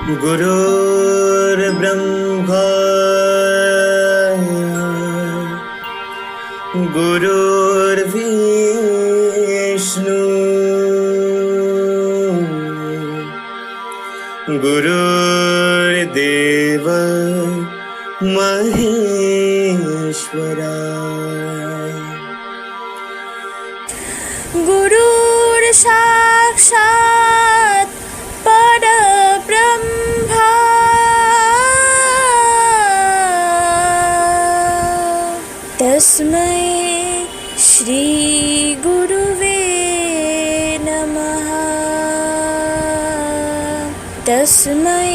गुरुर्ब्रह्मा गुरुर्विष्णु गुरुर्देव महेश्वरा गुरुर् साक्षात् परब्रह्मा तस्मै श्री गुरुवे नमः। तस्मै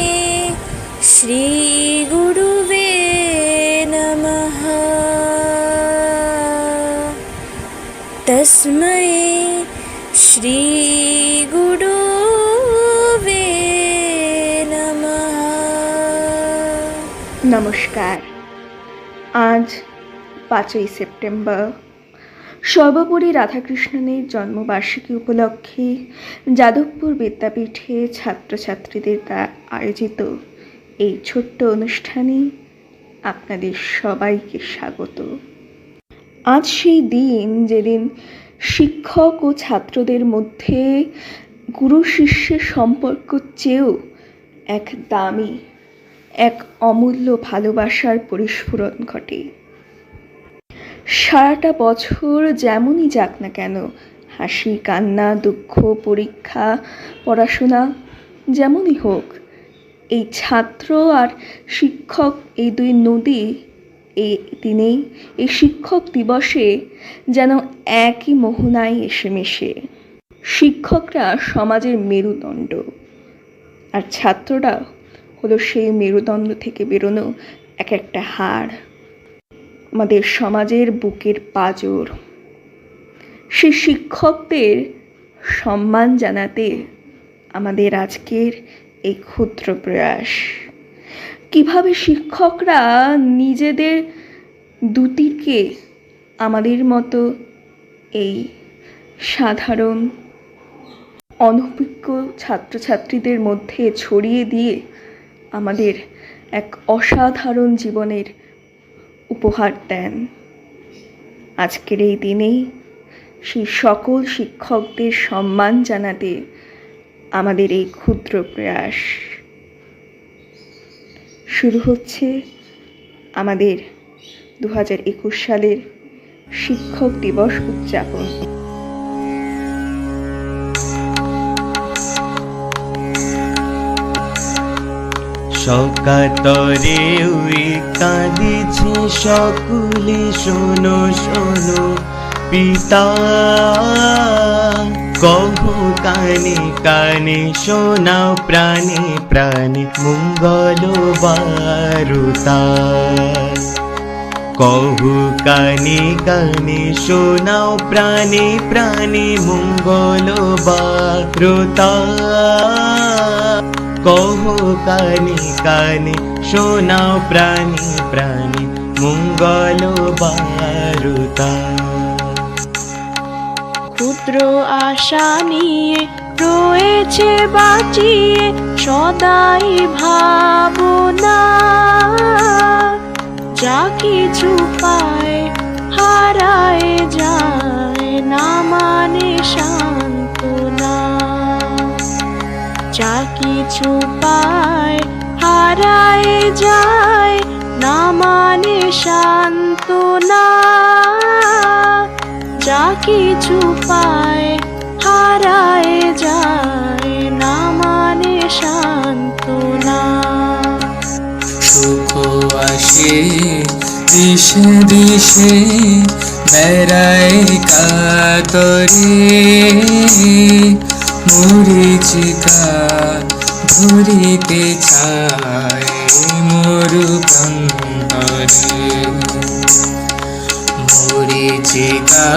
श्री गुरुवे नमः। तस्मै श्री गुरुवे नमः। নমস্কার। আজ 5ই সেপ্টেম্বর সর্বোপরি রাধাকৃষ্ণনের জন্মবার্ষিকী উপলক্ষে যাদবপুর বিদ্যাপীঠে ছাত্রছাত্রীদের দ্বারা আয়োজিত এই ছোট্ট অনুষ্ঠানে আপনাদের সবাইকে স্বাগত। আজ সেই দিন যেদিন শিক্ষক ও ছাত্রদের মধ্যে গুরু শিষ্যের সম্পর্ক চেয়েও এক দামি, এক অমূল্য ভালোবাসার পরিস্ফুরণ ঘটে। সারাটা বছর যেমনই যাক না কেন, হাসি কান্না দুঃখ পরীক্ষা পড়াশোনা যেমনই হোক, এই ছাত্র আর শিক্ষক এই দুই নদী এই দিনেই, এই শিক্ষক দিবসে যেন একই মোহনায় এসে মেশে। শিক্ষকরা সমাজের মেরুদণ্ড, আর ছাত্ররা হলো সেই মেরুদণ্ড থেকে বেরোনো এক একটা হাড়, আমাদের সমাজের বুকের পাঁজর। সে শিক্ষকদের সম্মান জানাতে আমাদের আজকের এই ক্ষুদ্র প্রয়াস। কিভাবে শিক্ষকরা নিজেদের দুটিকে আমাদের মতো এই সাধারণ অনভিজ্ঞ ছাত্রছাত্রীদের মধ্যে ছড়িয়ে দিয়ে আমাদের এক অসাধারণ জীবনের উপহার দেন। আজকের এই দিনেই সেই সকল শিক্ষকদের সম্মান জানাতে আমাদের এই ক্ষুদ্র প্রয়াস শুরু হচ্ছে আমাদের 2021 সালের শিক্ষক দিবস উদযাপন। সকাতরে ওই কাঁদিছে সকলে, শোনো শোনো পিতা, কহো কানে কানে শোনাও প্রাণে প্রাণে মঙ্গল বারুতা। কহো কানে কানে শোনাও প্রাণে প্রাণে মঙ্গল বারুতা। কহো কানে কানে শোনাও প্রাণে প্রাণে মঙ্গল বারুতা। ক্ষুদ্র আশা নিয়ে রয়েছে বাঁচিয়ে সদাই ভাবনা, যা কিছু পায় হারায় যায় না মানে সান্ত্বনা। যা কিছু পায় হারায় যায় না মানে সান্ত্বনা। যা কিছু পায় হারায় যায় না মানে সান্ত্বনা। সুখ আসে দিশে দিশে বেড়ায় কাতরে, মরিচিকা ধরিতে চায় মরু প্রান্তরে। মরিচিকা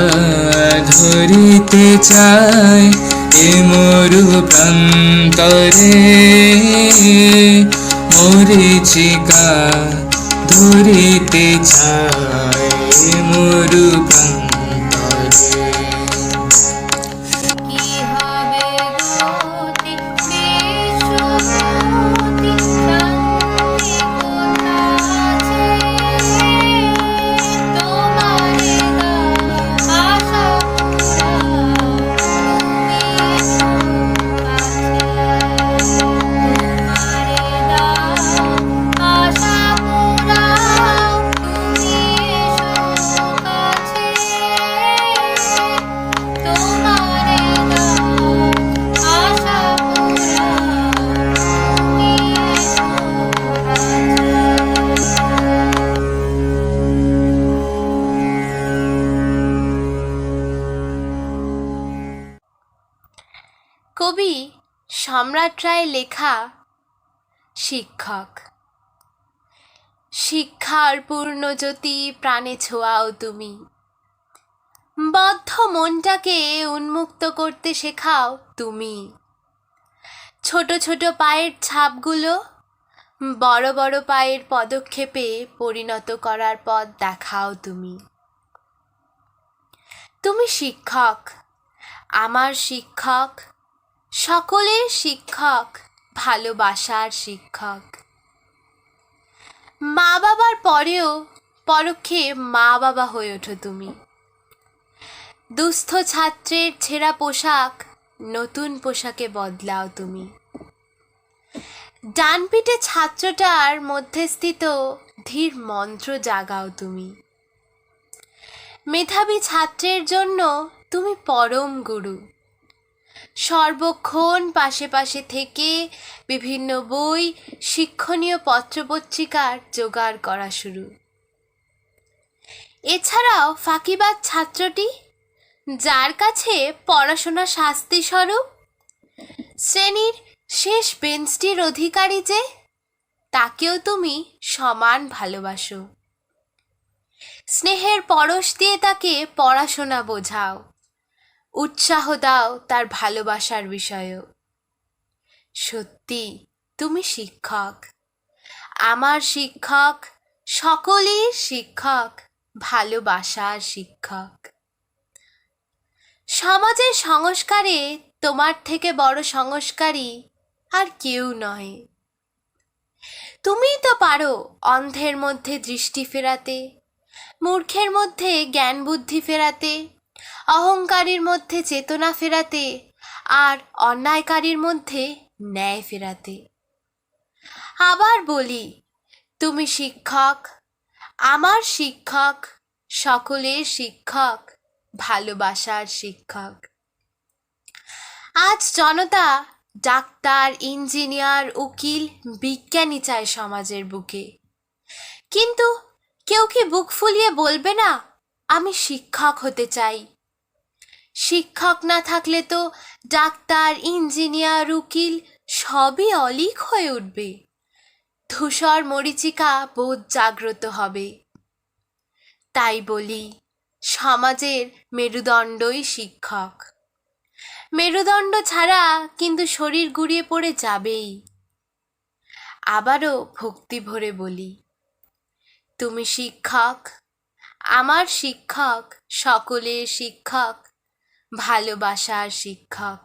ধরিতে চায় এ মরু প্রান্তরে। মরিচিকা ধরিতে চায় মরু প্রান্তরে। কি হবে গতি বিশ্বপতি সম্রাট রায় লেখা শিক্ষক। শিক্ষার পূর্ণ জ্যোতি প্রাণে ছোঁয়াও তুমি, বদ্ধ মনটাকে উন্মুক্ত করতে শেখাও তুমি। ছোট ছোট পায়ের ছাপগুলো বড় বড় পায়ের পদক্ষেপে পরিণত করার পথ দেখাও তুমি। তুমি শিক্ষক, আমার শিক্ষক, সকলের শিক্ষক, ভালোবাসার শিক্ষক। মা বাবার পরেও পরোক্ষে মা বাবা হয়ে ওঠো তুমি। দুস্থ ছাত্রের ছেঁড়া পোশাক নতুন পোশাকে বদলাও তুমি। ডানপিটে ছাত্রটার মধ্যে স্থিত ধীর মন্ত্র জাগাও তুমি। মেধাবী ছাত্রের জন্য তুমি পরম গুরু। সর্বক্ষণ পাশে পাশে থেকে বিভিন্ন বই, শিক্ষণীয় পত্রপত্রিকার জোগাড় করা শুরু। এছাড়াও ফাঁকিবাজ ছাত্রটি, যার কাছে পড়াশোনা শাস্তি স্বরূপ, শ্রেণীর শেষ বেঞ্চটির অধিকারী যে, তাকেও তুমি সমান ভালোবাসো। স্নেহের পরশ দিয়ে তাকে পড়াশোনা বোঝাও, উৎসাহ দাও তার ভালোবাসার বিষয়েও। সত্যি তুমি শিক্ষক, আমার শিক্ষক, সকলের শিক্ষক, ভালোবাসার শিক্ষক। সমাজের সংস্কারে তোমার থেকে বড় সংস্কারী আর কেউ নয়। তুমিই তো পারো অন্ধের মধ্যে দৃষ্টি ফেরাতে, মূর্খের মধ্যে জ্ঞান বুদ্ধি ফেরাতে, অহংকারীর মধ্যে চেতনা ফেরাতে, আর অন্যায়কারীর মধ্যে ন্যায় ফেরাতে। আবার বলি, তুমি শিক্ষক, আমার শিক্ষক, সকলের শিক্ষক, ভালোবাসার শিক্ষক। আজ জনতা ডাক্তার, ইঞ্জিনিয়ার, উকিল, বিজ্ঞানী চায় সমাজের বুকে, কিন্তু কেউ কি বুক ফুলিয়ে বলবে না আমি শিক্ষক হতে চাই? শিক্ষক না থাকলে তো ডাক্তার, ইঞ্জিনিয়ার, উকিল সবই অলীক হয়ে উঠবে। ধূসর মরীচিকা বোধ জাগ্রত হবে। তাই বলি, সমাজের মেরুদণ্ডই শিক্ষক। মেরুদণ্ড ছাড়া কিন্তু শরীর গুড়িয়ে পড়ে যাবেই। আবারও ভক্তি ভরে বলি, তুমি শিক্ষক, আমার শিক্ষক, সকলের শিক্ষক, ভালোবাসার শিক্ষক।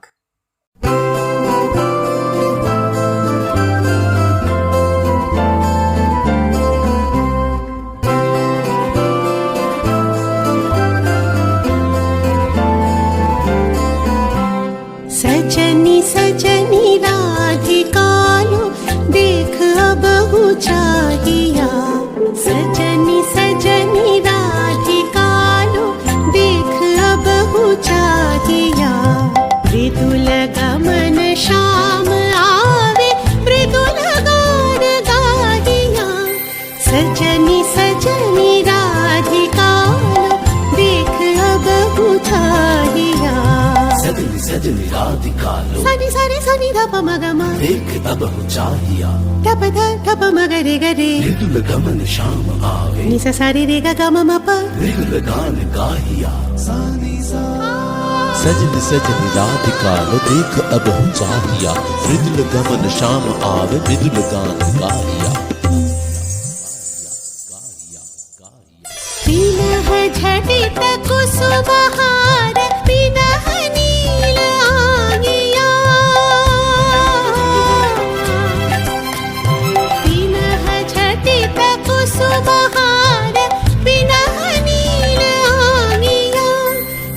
सजनी सजनी राधिकालो देख अब चाहिया। सजनी सजनी राधिकालो देख अब चाहिया। मृदुल गमन श्याम आवे मृदुल गान गाहिया। सजनी सजनी राधिकालो देख अब चाहिया। सजनी सजनी राधिकालो सनी सनी सनी धप मगमा देख अब चाहिया। धप ध धप मगरे गरे मृदुल गमन श्याम आवे निस सारे रे ग गम म प मृदुल गान गाहिया। सजन सजन राधिकालो देख अब चाहिया। मृदुल गमन श्याम आवे मृदुल गान गाहिया। पीनह झटित कुसुमहार पीनह नील आंगिया। पीनह झटित कुसुमहार पीनह नील आंगिया।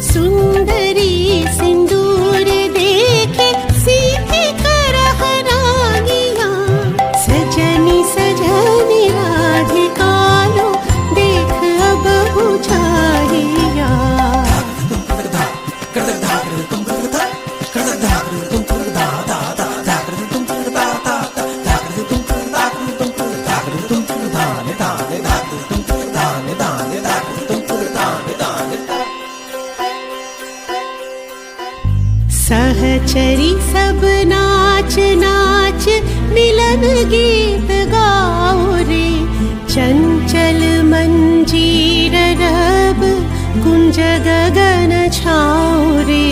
सुंदरी सिंदूर देखे सीधे करह रागिया। सजनी सजनी राधिकालो देख अब चाहिया। मन गीत गाओ रे, चंचल मंजीर रब कुंज गगन छाओ रे।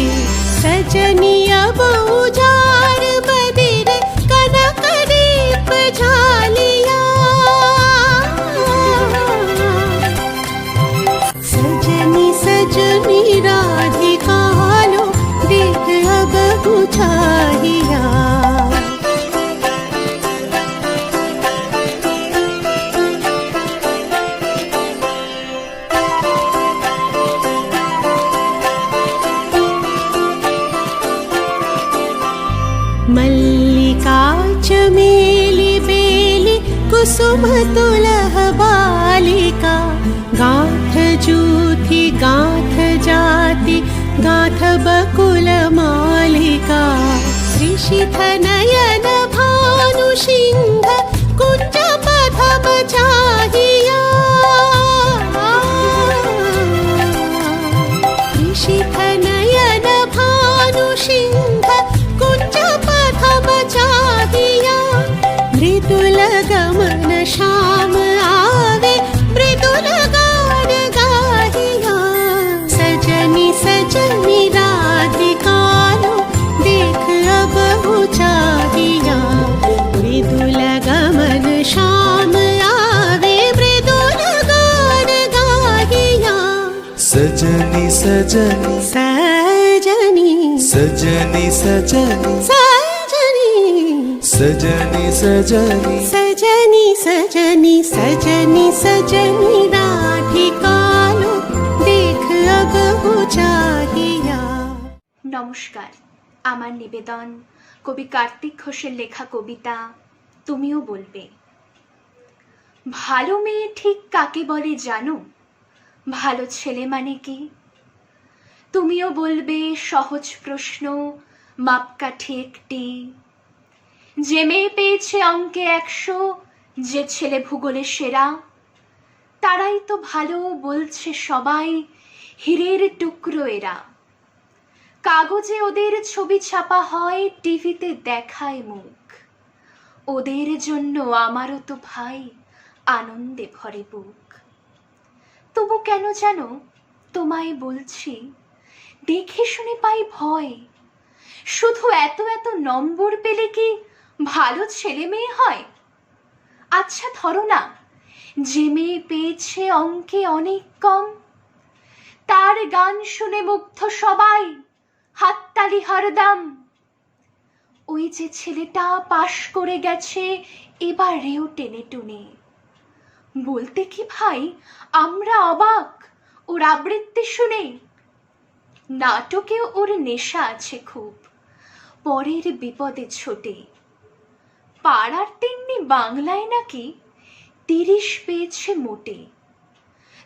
सजनी अब उजाड़ बदिर कनक दीप झालिया, सजनी सजनी राधिका लो देख अब बुझाहिया। मल्लिका चमेली बेली कुसुम तुलह बालिका, गाथ जूथी गाथ जाति गाथ बकुल मालिका। ऋषिथ नयन भानु सिंह कुंज पथ बचाहिया, ऋषिथ नयन भानु सिंह कुंज पथ बचाहिया। मृदुल गमन श्याम आवे मृदुल गान गाहिया। सजनी सजनी राधिका लो देख अब बुझाहिया। मृदुल गमन श्याम आवे मृदुल गान गाहिया। सजनी सजनी सजनी सजनी सजनी सजनी सजनी सजनी सजनी सजनी सजनी सजनी राधिका लो देख अब बुझाहिया। নমস্কার, আমার নিবেদন কবি কার্তিক ঘোষের লেখা কবিতা তুমিও বলবে। ভালো মেয়ে ঠিক কাকে বলে জানো? ভালো ছেলে মানে কি? তুমিও বলবে সহজ প্রশ্ন, মাপকাঠি একটি। যে মেয়ে পেয়েছে অঙ্কে 100, যে ছেলে ভূগোলে সেরা, তারাই তো ভালো বলছে সবাই, হীরের টুকরো এরা। কাগজে ওদের ছবি ছাপা হয়, টিভিতে দেখায় মুখ। ওদের জন্য আমারও তো ভাই আনন্দে ভরে বুক। তবু কেন জানো তোমায় বলছি, দেখে শুনে পাই ভয়। শুধু এত এত নম্বর পেলে কি ভালো ছেলে মেয়ে হয়? আচ্ছা ধরো না, যে মেয়ে পেয়েছে অঙ্কে অনেক কম, তার গান শুনে মুগ্ধ সবাই, হাততালি হরদম। ওই যে ছেলেটা পাশ করে গেছে এবারেও টেনে টুনে, বলতে কি ভাই আমরা অবাক ওর আবৃত্তি শুনে। নাটকেও ওর নেশা আছে খুব, পরের বিপদে ছোটে। পাড়ার তেমনি বাংলায় নাকি 30 পেয়েছে মোটে,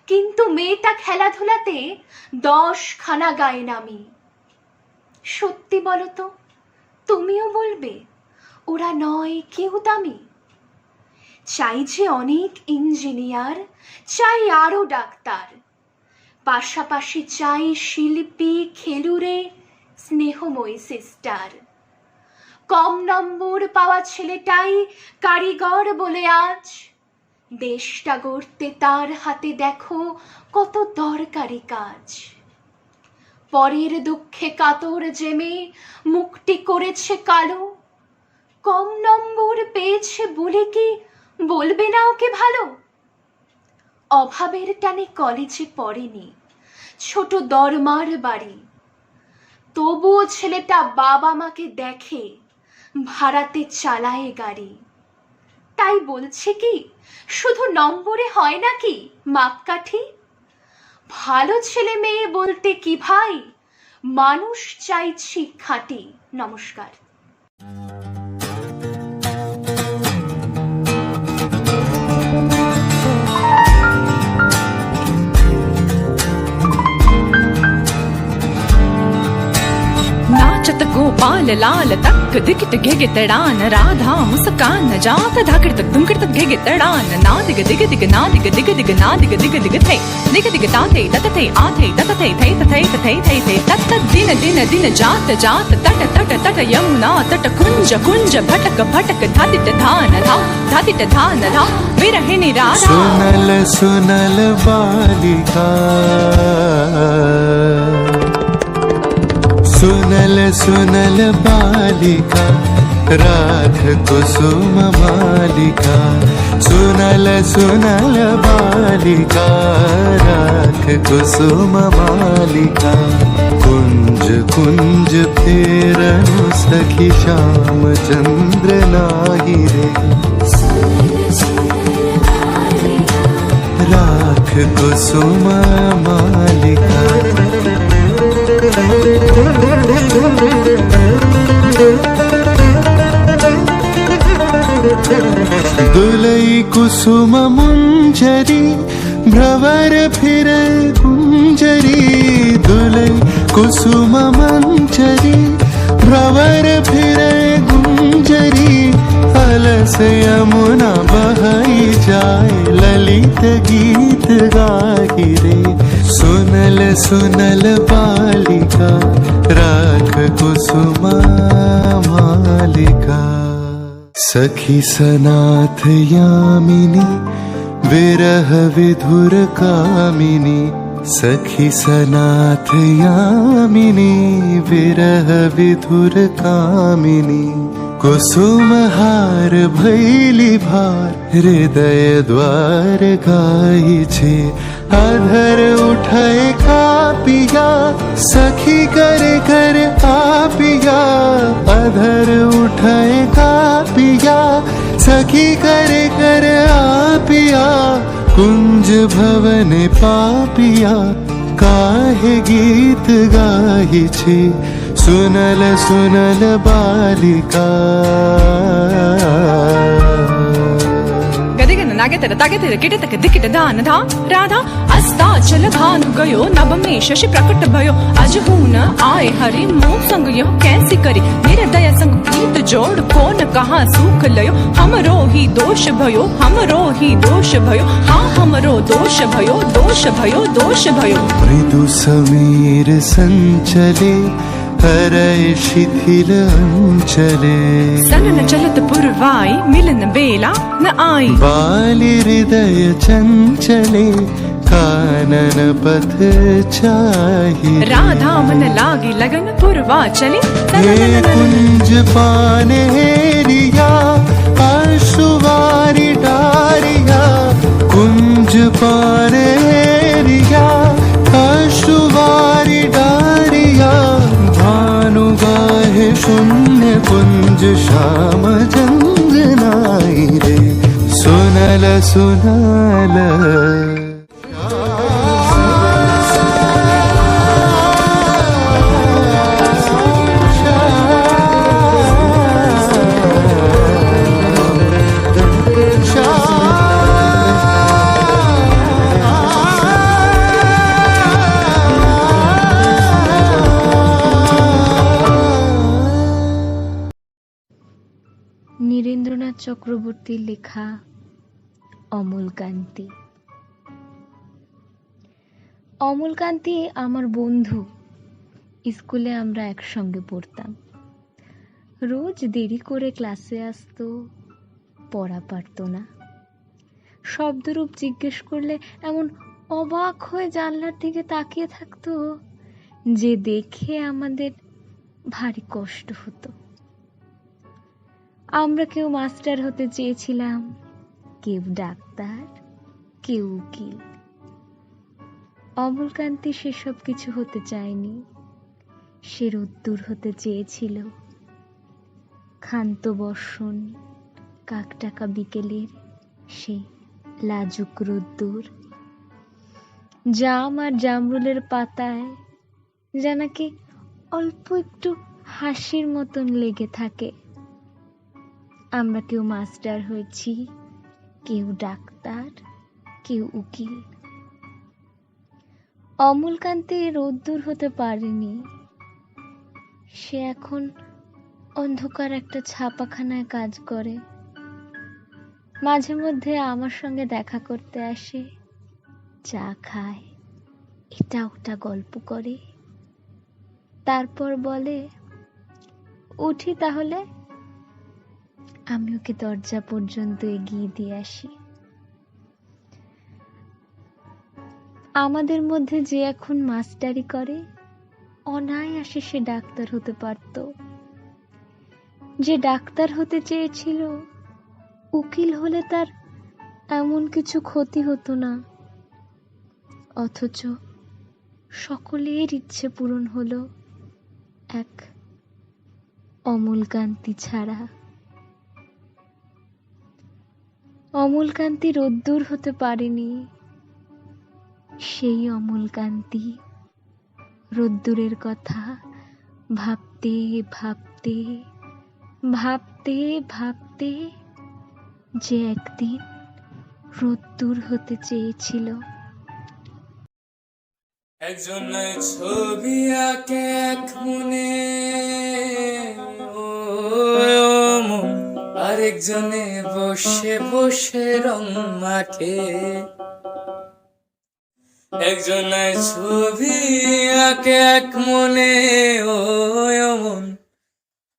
কিন্তু মেয়েটা খেলাধুলাতে 10 খানা গায়ে নামি। সত্যি বলো তো, তুমিও বলবে ওরা নয় কেউ দামি? চাই যে অনেক ইঞ্জিনিয়ার, চাই আরো ডাক্তার, পাশাপাশি চাই শিল্পী, খেলুড়ে, স্নেহময়ী সিস্টার। কম নম্বর পাওয়া ছেলেটাই কারিগর বলে আজ, দেশটা গড়তে তার হাতে দেখো কত দরকারি কাজ। পরের দুঃখে কাতর জেমে মুখটি করেছে কালো, কম নম্বর পেয়েছে বলে কি বলবে না ওকে ভালো? অভাবের টানে কলেজে পড়েনি, ছোট দরমার বাড়ি, তবুও ছেলেটা বাবা মাকে দেখে, ভাড়াতে চালায় গাড়ি। তাই বলছে কি শুধু নম্বরে হয় নাকি মাপকাঠি? ভালো ছেলে মেয়ে বলতে কি ভাই, মানুষ চাইছি খাঁটি। নমস্কার। नाचत गोपाल लाल लाल तक दिकिट घेगे तड़ान राधा मुस्कान जात धाकड़ तक दुमकड़ तक घेगे तड़ान ना दिग दिग दिग ना दिग दिग दिग ना दिग दिग दिग थे दिग दिग ता थे तत थे आ थे तत थे थे थे थे थे थे तत दिन दिन दिन जात जात तट तट तट यमुना तट कुंज कुंज भटक भटक धातिट धान धा धातिट धान धा विरहिणी राधा सुनल सुनल बालिका सुनल सुनल बालिका राध कुसुम मालिका सुनल सुनल बालिका राध कुसुम मालिका कुंज कुंज फेरनु सखी श्याम चंद्र नाही रे राख कुसुम मालिका दुलई कुसुम मुंजरी भ्रवर फिर गुंजरी दुलई कुसुम मंजरी भ्रवर फिर गुंजरी अलस यमुना बहई जाए ललित गीत गाही रे सुनल सुनल बालिका राख कुसुम मालिका सखी सनाथ यामिनी विरह विधुर कामिनी सखी सनाथ यामिनी विरह विधुर कामिनी कुसुम हार भैली भार हृदय द्वार गाई छे अधर उठाए कापिया सखी करे कर आपिया अधर उठाए कापिया सखी करे कर आपिया कुंज भवन पापिया काहे गीत गाही छे सुनल सुनल बालिका गदिगन नागेतर तागेतर किटतक दिकिट दान धा राधा अस्ताचल भानु गयो नभ में शशि प्रकट भयो अजहून आए हरि मोह संग यह कैसी करी निर्दय संग प्रीत जोड़ कौन कहा सुख लयो हमरो ही दोष भयो हमरो ही दोष भयो हाँ हमरो दोष भयो दोष भयो दोष भयो मृदु समीर संचले हरय शिथिल अंचले सनन चलत पुरवाई मिलन बेला न आई बाली हृदय चंचले कानन पथ चाही राधा मन लागी लगन पुरवा चले हे कुंज पाने रिया आशुवारी डारिया कुंज पाने रिया आशुवारी डारिया भानु गाहे शून्य कुंज श्याम चंद्र नाई रे सुनल सुनल নীরেন্দ্রনাথ চক্রবর্তীর লেখা অমলকান্তি। অমলকান্তি আমার বন্ধু। স্কুলে আমরা একসঙ্গে পড়তাম। রোজ দেরি করে ক্লাসে আসতো, পড়া পারতো না। শব্দরূপ জিজ্ঞেস করলে এমন অবাক হয়ে জানলার দিকে তাকিয়ে থাকতো যে দেখে আমাদের ভারী কষ্ট হতো। আমরা কেউ মাস্টার হতে চেয়েছিলাম, কেউ ডাক্তার, কেউ উকিল। অমলকান্তি সেসব কিছু হতে চায়নি। সে রোদ্দুর হতে চেয়েছিল। ক্ষান্ত বর্ষণ, কাকটাকা বিকেলের সে লাজুক রোদ্দুর। জাম আর জামরুলের পাতায় যা নাকি অল্প একটু হাসির মতন লেগে থাকে। আমরা কেউ মাস্টার হয়েছি, কেউ ডাক্তার, কেউ উকিল। অমলকান্তি রোদ্দুর হতে পারেনি। সে এখন অন্ধকার একটা ছাপাখানায় কাজ করে, মাঝে মধ্যে আমার সঙ্গে দেখা করতে আসে, চা খায়, এটা ওটা গল্প করে, তারপর বলে উঠি তাহলে। আমি ওকে দরজা পর্যন্ত এগিয়ে দিয়ে আসি। আমাদের মধ্যে যে এখন মাস্টারি করে, অনায়াসে সে ডাক্তার হতে পারত। যে ডাক্তার হতে চেয়েছিল, উকিল হলে তার এমন কিছু ক্ষতি হতো না, অথচ সকলের ইচ্ছে পূরণ হলো, এক অমলকান্তি ছাড়া। অমলকান্তি রোদ্দুর হতে পারেনি, সেই অমলকান্তি রোদ্দুরের কথা ভাবতে ভাবতে ভাবতে ভাবতে যে একদিন রোদ্দুর হতে চেয়েছিল। একজন ছবি আঁকে এক মনে ও মন, আরেকজনে বসে বসে রং মাখে। একজন ছবি আঁকে এক মনে ও মন,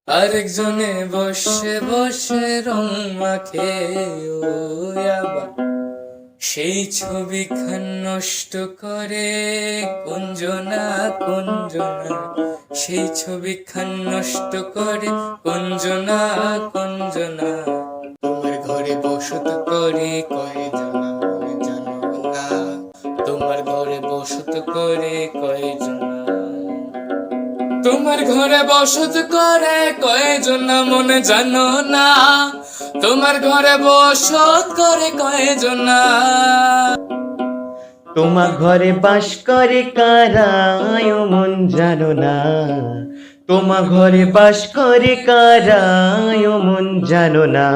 আরেকজনে বসে বসে রং মাখে। ও আবার সেই ছবিখান নষ্ট করে কুঞ্জনা কুঞ্জনা, সেই ছবিখান নষ্ট করে কুঞ্জনা কুঞ্জনা। তোমার ঘরে বসত করে কয়জনা জানো না, তোমার ঘরে বসত করে কয়জনা, তোমার ঘরে বসত করে কয়জনা মনে জানো না, তোমার ঘরে বসত করে কয়জনা। তোমার ঘরে বাস করে কারা মন জানো না, তোমার ঘরে বাস করে কারা মন জানো না,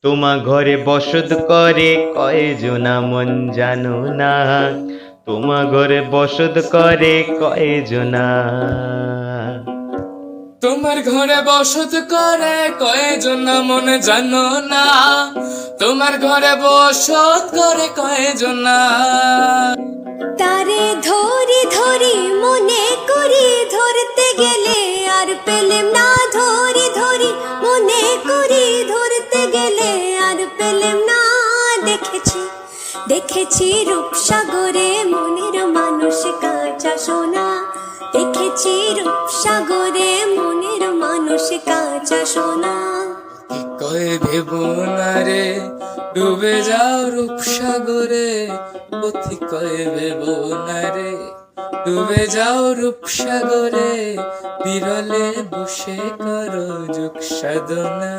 তোমার ঘরে বসত করে কয়জনা মন জানো না, তোমার ঘরে বসত করে কয়জনা। তোমার ঘরে বসত করে কয়জনা মনে জানো না, তোমার ঘরে বসত করে কয়জনা। তারে ধরি ধরি মনে করি ধরতে গেলে আর পেলেম না, ধরি ধরি মনে করি ধরতে গেলে আর পেলেম না। দেখেছি দেখেছি রূপসাগরে মনের মানুষ কাঁচা সোনা, দেখেছি রূপসাগরে মনের মানুষ কাঁচা সোনা। কয় ভেবো না রে ডুবে যাও রূপসাগরে, পথি কয় ভেবো না রে ডুবে যাও রূপসাগরে, বিরলে বসে করো যোগ সাধনা।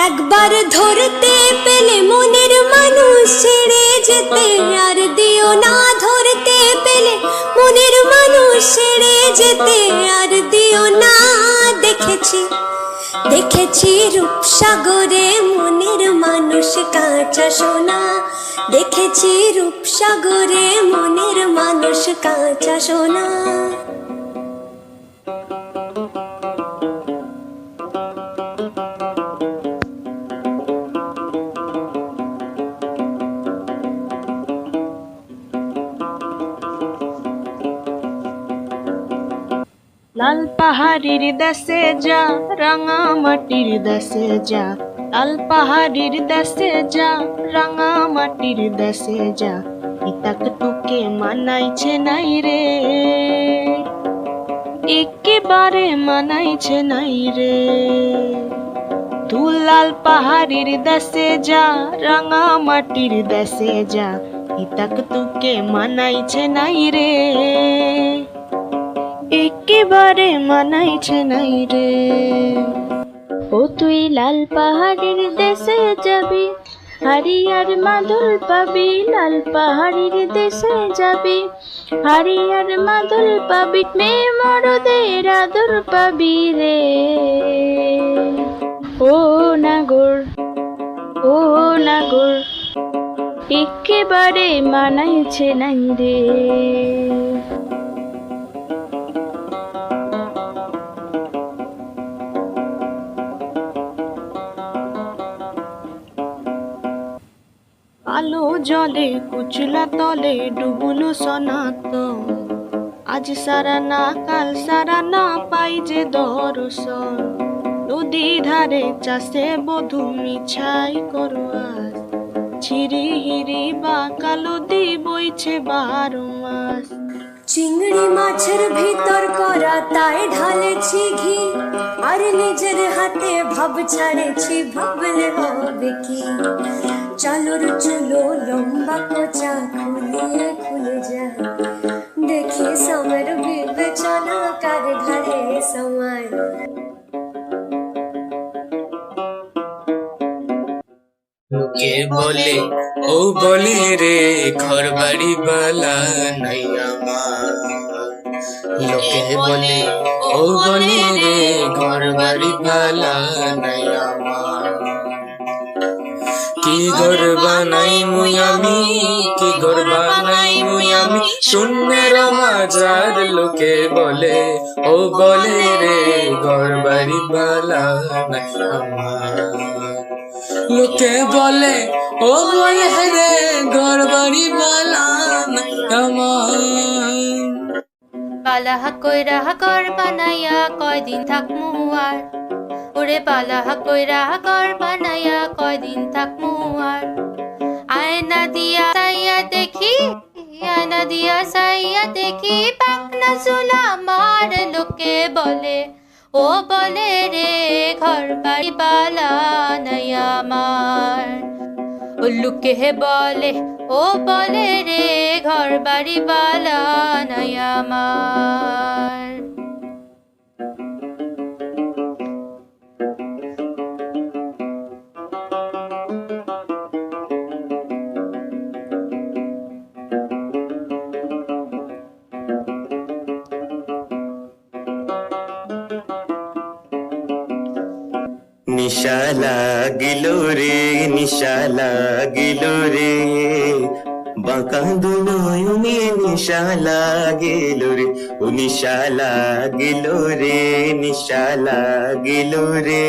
একবার ধরতে পেলে মনের মানুষ ছেড়ে যেতে আর দিও না, ধরতে পেলে মনের মানুষ ছেড়ে যেতে আর দিও না। দেখেছি দেখেছি রূপসাগরে মনের মানুষ কাঁচা সোনা, দেখেছি রূপসাগরে মনের মানুষ কাঁচা সোনা। লাল পাহাড়ির দেশে যা, রাঙা মাটির দেশে যা, লাল পাহাড়ির দেশে যা, রাঙা মাটির দেশে যা, ইতাক তোকে মানাইছে নাই রে, একেবারে মানাইছে নাই রে। তু লাল পাহাড়ির দেশে যা, রাঙা মাটির দেশে যা, ইতাক তোকে মানাইছে নাই রে, একেবারে মানাইছে নাই রে। ও তুই লাল পাহাড়ের দেশে যাবি, হারিয়ার মাদুল পাবি, লাল পাহাড়ের দেশে যাবি, হারিয়ার মাদুল পাবি, মেয়ে মরদের আদর পাবি রে। ও নাগর ও নাগর, একেবারে মানাইছে নাই রে। আলো জলে কুচলা তলে ডুবুলো সনাতন আজ সারা না কাল সারা না পাই যে দর্শন নদী ধারে চাষে বধূ মিছাই করো আজ ঝিরি হিরি বা কালো দি বইছে 12 মাস চিংড়ি মাছের ভিতর করা তাই ঢালেছি ঘি আর নিজের হাতে ভাব ছাড়েছি ভাবলে হবে কি চালুর চুলো লম্বা কোচা খুলিয়ে খুলে যায় দেখি সমর বিবেচনা কার ঘরে সময় লোকে বলে ও বলে রে ঘর বাড়ি বালা নাই আমার লোকে বলে ও বলে রে ঘর বাড়ি বালা নাই আমার কি ঘর বানাই মুই আমি কি ঘর বানাই মুই আমি শূন্যের মাঝার লোকে বলে ও বলে রে ঘর বাড়ি বালা নাই আমার লোকে বলে ও বলে রে ঘর বাড়ি বালা নাই আমার পালাহা কইরা ঘর বানাইয়া কয়দিন থাকমু আর ওরে পালাহা কইরা ঘর বানাইয়া কয়দিন থাকমু আর আয়না দিয়া সাইয়া দেখি আয়না দিয়া সাইয়া দেখি পাকনা চুলা আমার লোকে বলে ও বলে রে ঘর বাড়ি বালা নাই আমার ও লোকে বলে ও বলে রে ঘর বাড়ি বালা নাই আমার নিশা লাগিল রে নিশা লাগিল রে বাঁকা দুনয়নে নিশা লাগিল রে ও নিশা লাগিল রে নিশা লাগিল রে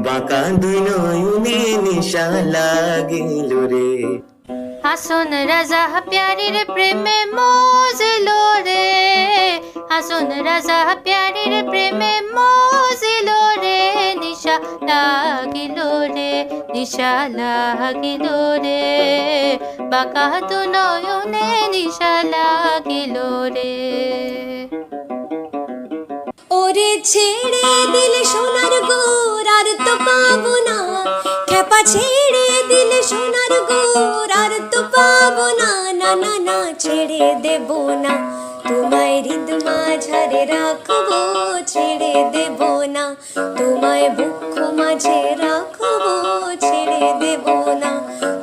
বাঁকা দুনয়নে নিশা লাগিল রে হাসন রাজা প্যারির প্রেমে মজিলো রে হাসন রাজা প্যারির প্রেমে মজিলো রে নিশা লাগিলো রে নিশা লাগিলো রে বাঁকা তো নয়নে নিশা লাগিলো রে ওরে ছেড়ে দিলে সোনার গোর আর তো পাবো না খেপা ছেড়ে দিলে সোনার গোর আর তো পাবো না না না না ছেড়ে দেব না তোমায় হৃদ মাঝারে রাখবো ছেড়ে দেব না তোমায় বুক মাঝে রাখবো ছেড়ে দেব না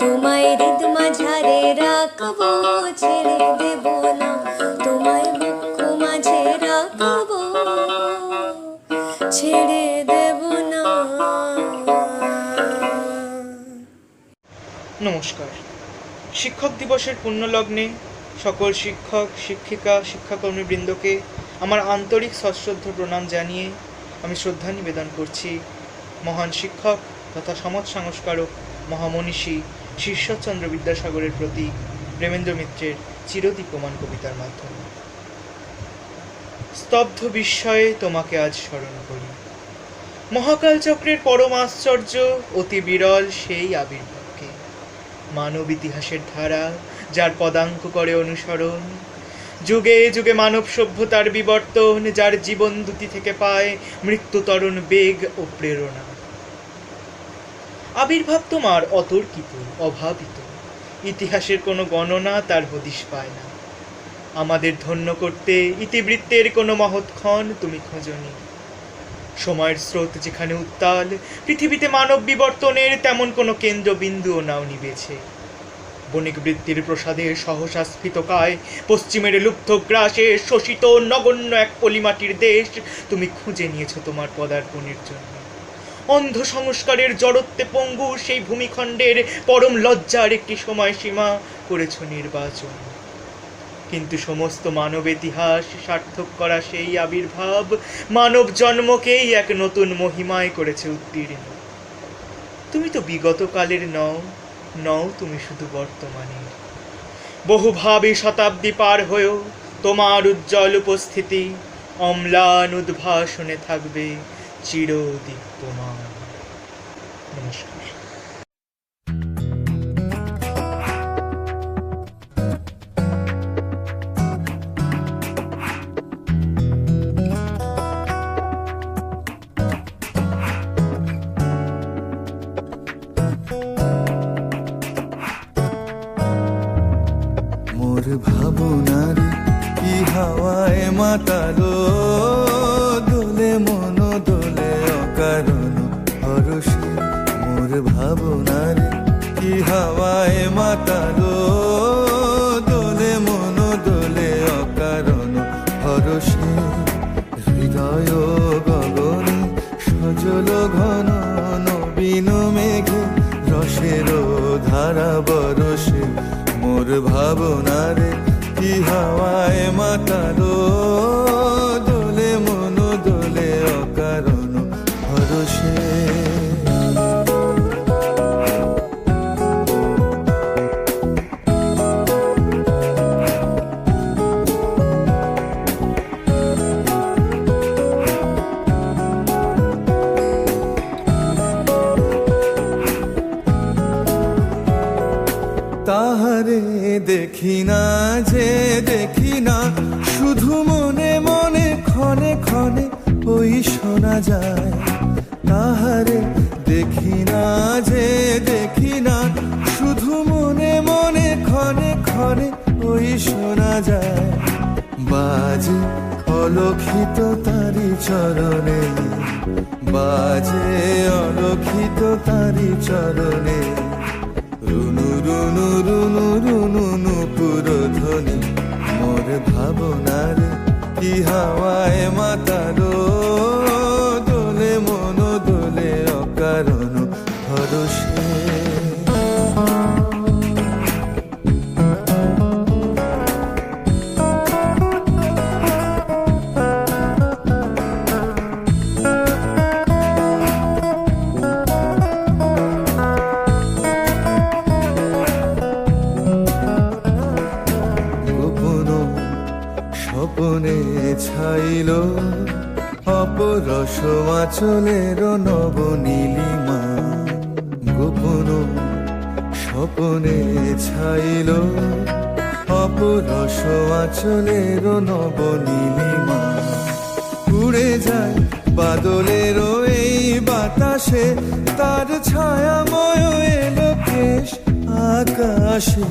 তোমায় হৃদ মাঝারে রাখবো ছেড়ে দেব না তোমায় বুক মাঝে রাখবো ছেড়ে দেব না। নমস্কার। শিক্ষক দিবসের পুণ্যলগ্নে সকল শিক্ষক শিক্ষিকা শিক্ষাকর্মীবৃন্দকে আমার আন্তরিক সশ্রদ্ধ প্রণাম জানিয়ে আমি শ্রদ্ধা নিবেদন করছি মহান শিক্ষক তথা সমাজ সংস্কারক মহামনীষী শীর্ষচন্দ্র বিদ্যাসাগরের প্রতি প্রেমেন্দ্র মিত্রের চিরদীপ্যমান কবিতার মাধ্যমে। স্তব্ধ বিস্ময়ে তোমাকে আজ স্মরণ করি, মহাকাল চক্রের পরম আশ্চর্য অতি বিরল সেই আবির্ভাবকে, মানব ইতিহাসের ধারা যার পদাঙ্ক করে অনুসরণ, যুগে যুগে মানব সভ্যতার বিবর্তন যার জীবন দুটি থেকে পায় মৃত্যুতরণ বেগ ও প্রেরণা। আবির্ভাব তোমার অতর্কিত অভাবিত, ইতিহাসের কোনো গণনা তার হদিশ পায় না। আমাদের ধন্য করতে ইতিবৃত্তের কোনো মহৎক্ষণ তুমি খোঁজনি। সময়ের স্রোত যেখানে উত্তাল, পৃথিবীতে মানব বিবর্তনের তেমন কোনো কেন্দ্রবিন্দুও নাও নিবেছে। বণিক বৃত্তির প্রসাদে সহসা স্ফীতকায় পশ্চিমের লুব্ধ গ্রাসে শোষিত নগণ্য এক পলিমাটির দেশ তুমি খুঁজে নিয়েছ তোমার পদার্পণের জন্য। অন্ধ সংস্কারের জড়ত্বে পঙ্গু সেই ভূমিখণ্ডের পরম লজ্জার একটি সময়সীমা করেছ নির্বাচন। কিন্তু সমস্ত মানব ইতিহাস সার্থক করা সেই আবির্ভাব মানব জন্মকেই এক নতুন মহিমায় করেছে উত্তীর্ণ। তুমি তো বিগত কালের নও, নও তুমি শুধু বর্তমানে। বহুভাবে শতাব্দী পার হয়েও তোমার উজ্জ্বল উপস্থিতি অম্লান উদ্ভাসনে থাকবে চিরদীপ্যমান। নমস্কার। মোর ভাবনার কি হাওয়ায় মাতালো, দোলে মন দোলে অকারণ হরষে। মোর ভাবনার কি হাওয়ায় মাতালো, দোলে মন দোলে অকারণ হরষে। হৃদয় গগনে সজল ঘন নবীন মেঘে রসের ধারা বরসে। মোর ভাবনারে কি হাওয়ায় মাতালো, দোলে মন দোলে অকারণ হরষে। তাহারে দেখি না যে দেখি না, শুধু মনে মনে ক্ষণে ক্ষণে ওই শোনা যায়। তাহারে দেখি না যে দেখি না, শুধু মনে মনে ক্ষণে ক্ষণে ওই শোনা যায়। বাজে অলক্ষিত তারি চরণে, বাজে অলক্ষিত তারি চরণে। রুনু রুনু রুনু রুনু নুপুর ধ্বনি। মোর ভাবনার কি হাওয়ায় মাতালো, দোলে মন দোলে অকারণ হরষে। স্বপনে ছাইল অপরস আঁচলের নবনীলিমা। গোপন স্বপনে ছাইল অপরস আঁচলের নবনীলিমা। উড়ে যায় বাদলের এই বাতাসে, তার ছায়াময় এলো কেশ আকাশে।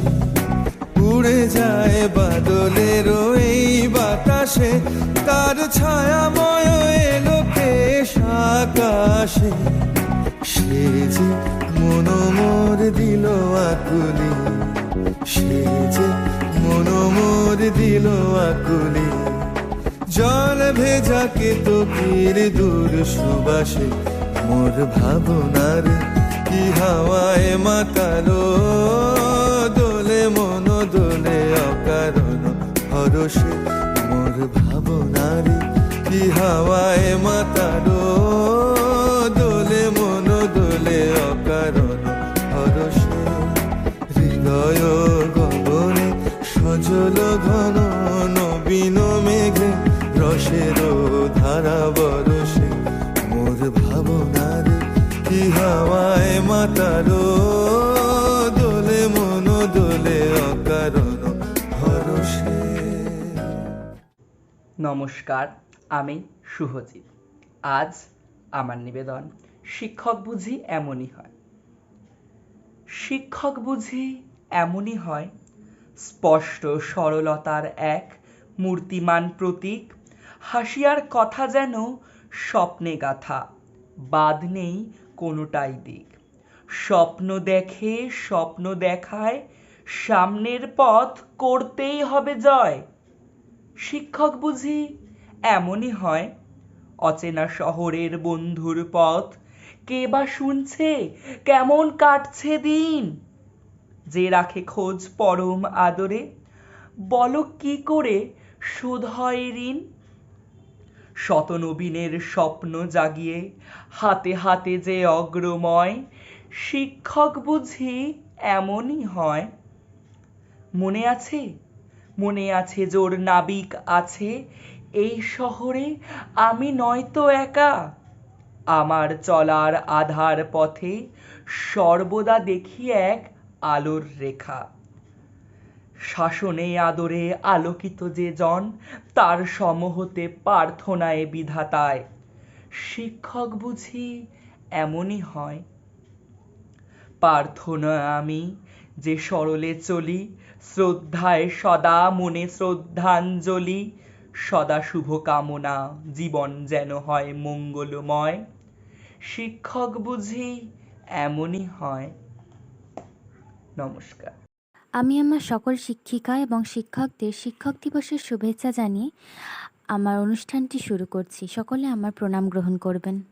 উড়ে যায় বাদলের এই বাতাসে, তার ছায়াময় এলো কেশ আকাশে। সে যে মন মোর দিল আকুলি, সে যে মন মোর দিল আকুলি। জল ভেজা কেতকীর দূর সুবাসে। মোর ভাবনার কি হাওয়ায় মাতালো, দোলে মন দোলে অকারণ হরষে। মোর ভাবনার কি হাওয়ায় মাতালো, দোলে মন দোলে অকারণ হরষে। হৃদয় গগনে সজল ঘন নবীন মেঘে রসের ধারা বরসে। মোর ভাবনার কি হাওয়ায় মাতালো, দোলে মন দোলে অকারণ হরষে। নমস্কার, আমি শুভজিৎ। আজ আমার নিবেদন শিক্ষক বুঝি এমনই হয়। শিক্ষক বুঝি এমনই হয়, স্পষ্ট সরলতার এক মূর্তিমান প্রতীক। হাসিয়ার কথা যেন স্বপ্নে গাথা, বাদ নেই কোনোটাই দিক। স্বপ্ন দেখে স্বপ্ন দেখায়, সামনের পথ করতেই হবে জয়। শিক্ষক বুঝি এমনই হয়, অচেনা শহরের বন্ধুর পথ কে বা শুনছে কেমন কাটছে দিন। যে রাখে খোঁজ পরম আদরে, বলো কি করে শোধ হয় ঋণ। শত নবীনের স্বপ্ন জাগিয়ে হাতে হাতে যে অগ্রময়, শিক্ষক বুঝি এমনই হয়। মনে আছে, মনে আছে জোর নাবিক আছে এই শহরে, আমি নয়তো একা। আমার চলার আধার পথে সর্বদা দেখি এক আলোর রেখা। শাসনে আদরে আলোকিত যে জন, তার সম হতে প্রার্থনায় বিধাতায়। শিক্ষক বুঝি এমনই হয়। প্রার্থনা আমি যে সরলে চলি, শ্রদ্ধায় সদা মনে শ্রদ্ধাঞ্জলি, সদা শুভ কামনা জীবন যেন হয় মঙ্গলময়। শিক্ষক বুঝি এমনই হয়। নমস্কার। আমি আমার সকল শিক্ষিকা এবং শিক্ষকদের শিক্ষক দিবসের শুভেচ্ছা জানিয়ে আমার অনুষ্ঠানটি শুরু করছি। সকলে আমার প্রণাম গ্রহণ করবেন।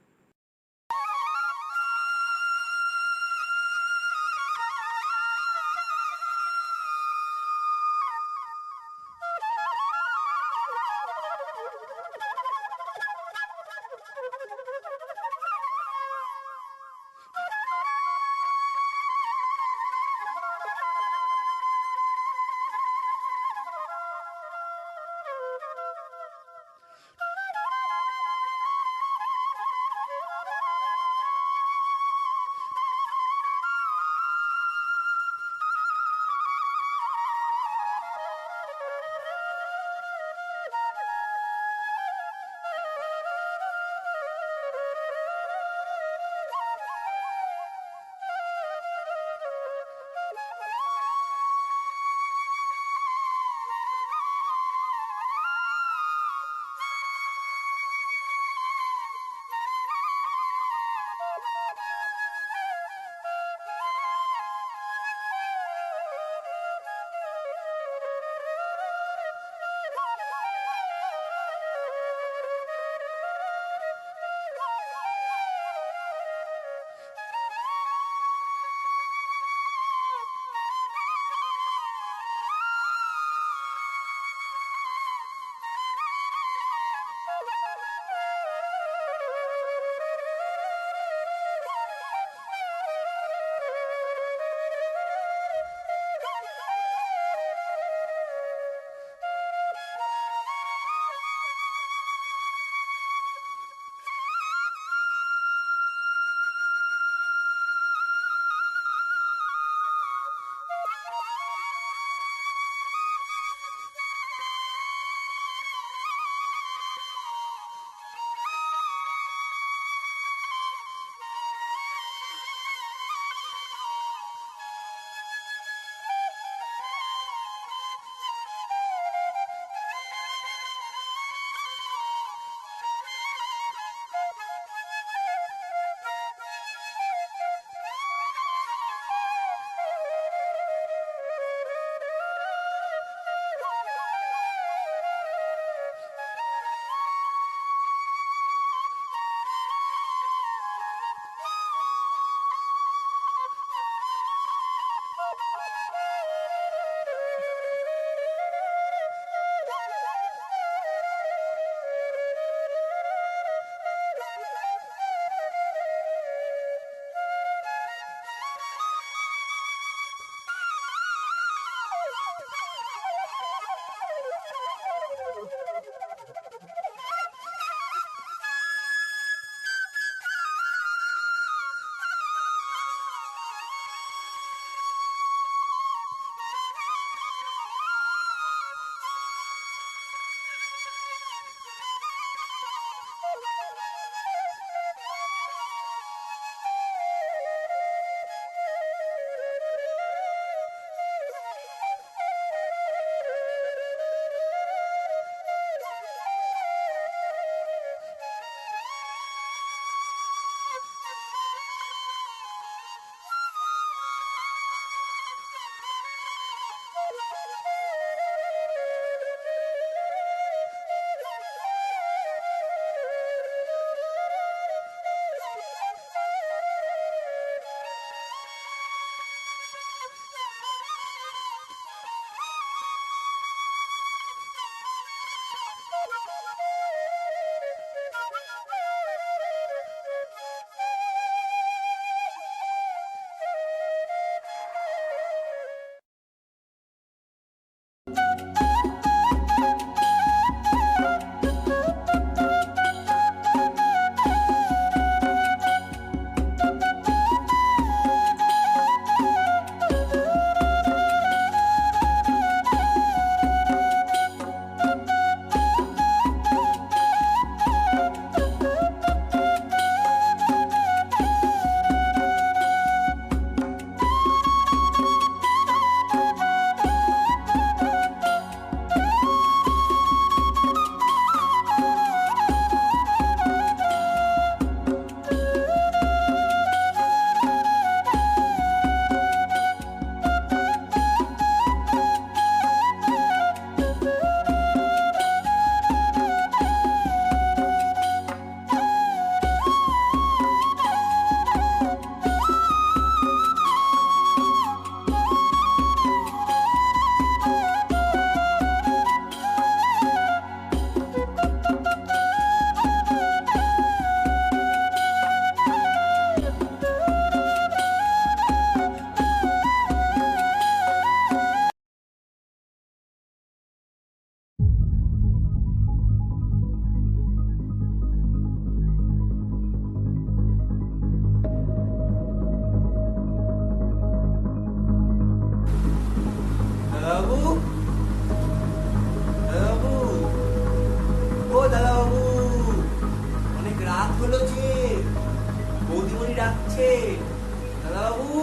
দাদাবাবু,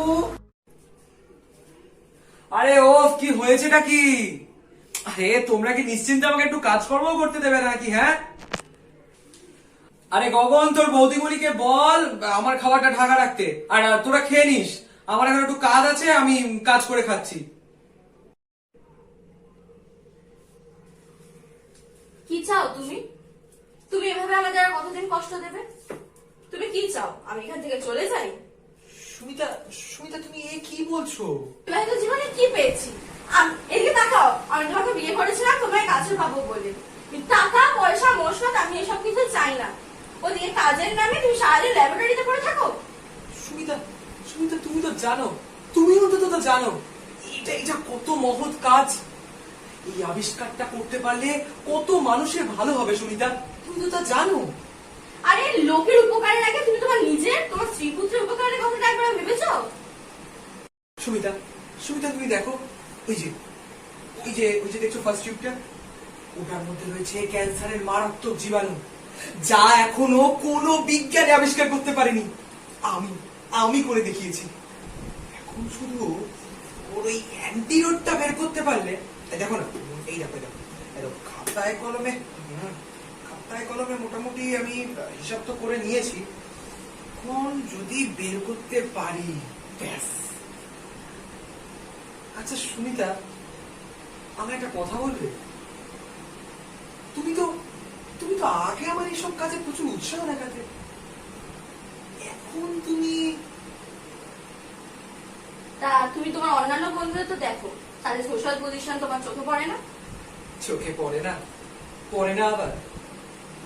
আরে ও কি হয়েছেটা কি? আরে তোমরা কি নিশ্চিন্তে আমাকে একটু কাজকর্ম করতে দেবে নাকি? হ্যাঁ, আরে গগন, তোর বৌদিমণিকে বল আমার খাবারটা ঢাকা রাখতে, আর তোরা খেয়ে নিস। আমার এখন একটু কাজ আছে, আমি কাজ করে খাচ্ছি। কি চাও তুমি? তুমি এভাবে আমাদের আর কতদিন কষ্ট দেবে? তুমি কি চাও আমি এখান থেকে চলে যাই? সুমিতা, সুমিতা তুমি এ কি বলছো? আমি তো জীবনে কি পেয়েছি? এদিকে তাকাও, আমি তোমাকে বিয়ে করেছিলাম তোমায় কাছে পাবো বলে। টাকা পয়সা মশলা আমি এসব কিছু চাই না। ওদিকে কাজের নামে তুমি সারাদিন ল্যাবরেটরিতে পড়ে থাকো। সুমিতা, সুমিতা তুমি তো জানো, তুমি অন্তত তো জানো এটা কত মহৎ কাজ। এই আবিষ্কারটা করতে পারলে কত মানুষের ভালো হবে সুমিতা, তুমি তো তা জানো। আরে লোকের উপকারের আগে তুমি তোমার নিজের, তোমার স্ত্রী পুত্রের উপকারের কথাটা একবার ভেবেছো? সুমিতা, সুমিতা তুমি দেখো, ওই যে ওই যে ওই যে দেখছো ফার্স্ট টিউবটা, ওটার মধ্যে রয়েছে ক্যান্সারের মারাত্মক জীবাণু, যা এখনো কোনো বিজ্ঞানী আবিষ্কার করতে পারেনি। আমি করে দেখিয়েছি। এখন শুধু ওর ওই অ্যান্টিডোটটা বের করতে পারলে, দেখো না, এই দেখো দেখো খাতায় কলমে মোটামুটি আমি হিসাব তো করে নিয়েছি। এখন যদি বের করতে পারি, ব্যাস। আচ্ছা সুমিতা, আমার একটা কথা বলবে? তুমি তো আগে আমার এইসব কাজে প্রচুর উৎসাহ দেখাতে, এখন তুমি তুমি তোমার অন্যান্য বন্ধুদের তো দেখো, তাদের সোশ্যাল পজিশন তোমার চোখে পড়ে না? চোখে পড়ে না? পড়ে না আবার,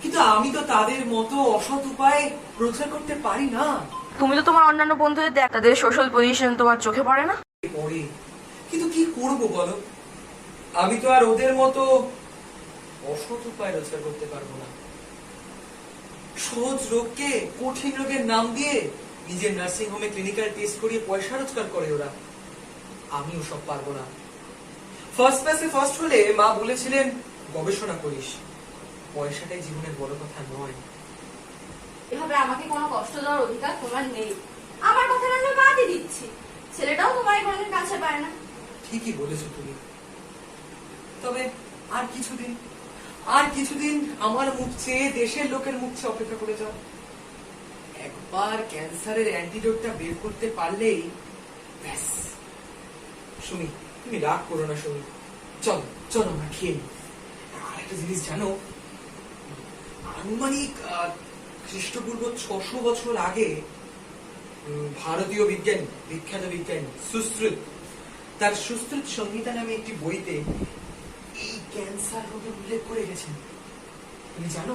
কিন্তু আমি তো তাদের মতো অসৎ উপায়ে রোজগার করতে পারি না। তুমি তো তোমার অন্যান্য বন্ধুদের দেখ, তাদের সোশ্যাল পজিশন তোমার চোখে পড়ে না? পড়ে, কিন্তু কি করব বলো, আমি তো আর ওদের মতো অসৎ উপায় রোজগার করতে পারবো না। সহজ রোগকে কঠিন রোগের নাম দিয়ে নিজের নার্সিং হোমে ক্লিনিক্যাল টেস্ট করিয়ে পয়সা রোজগার করে ওরা, আমিও সব পারবো না। ফার্স্ট ক্লাসে ফার্স্ট হলে মা বলেছিলেন গবেষণা করিস, পয়সাটাই জীবনের বড় কথা নয়। এভাবে আমাকে কোনো কষ্ট দেওয়ার অধিকার তোমার নেই। আমার কথা না আমি বাদই দিচ্ছি, ছেলেটাও তোমার কোনোদিন কাছে পায় না। ঠিকই বলেছো তুমি, তবে আর কিছুদিন আমার মুখ চেয়ে দেশের লোকের মুখ চেয়ে অপেক্ষা করে যাও। একবার ক্যান্সারের অ্যান্টিডোটটা বের করতে পারলেই ব্যাস। সুমি, তুমি রাগ করো না সুমি, চলো আমরা খেয়ে নিই। আর একটা জিনিস জানো, আনুমানিক খ্রিস্টপূর্ব 600 বছর আগে ভারতীয় বিজ্ঞানী, বিখ্যাত বিজ্ঞানী সুশ্রুত, তার সুশ্রুত সংহিতা নামে একটি বইতে এই ক্যান্সার রোগের উল্লেখ করে গেছেন। তুমি জানো?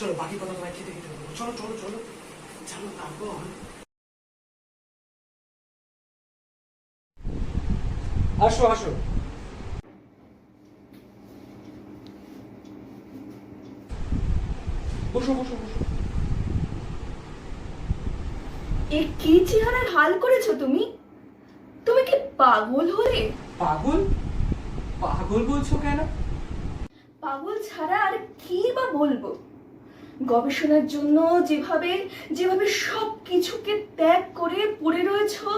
চলো বাকি কথা তোমায় খেতে খেতে বলবো। চলো তারপর আসো। বসো। এ কি চেহারার হাল করেছো তুমি? তুমি কি পাগল হলে? পাগল বলছো কেন? পাগল ছাড়া আর কি বা বলবো? গবেষণার জন্য যেভাবে সব কিছুকে ত্যাগ করে পড়ে রয়েছো,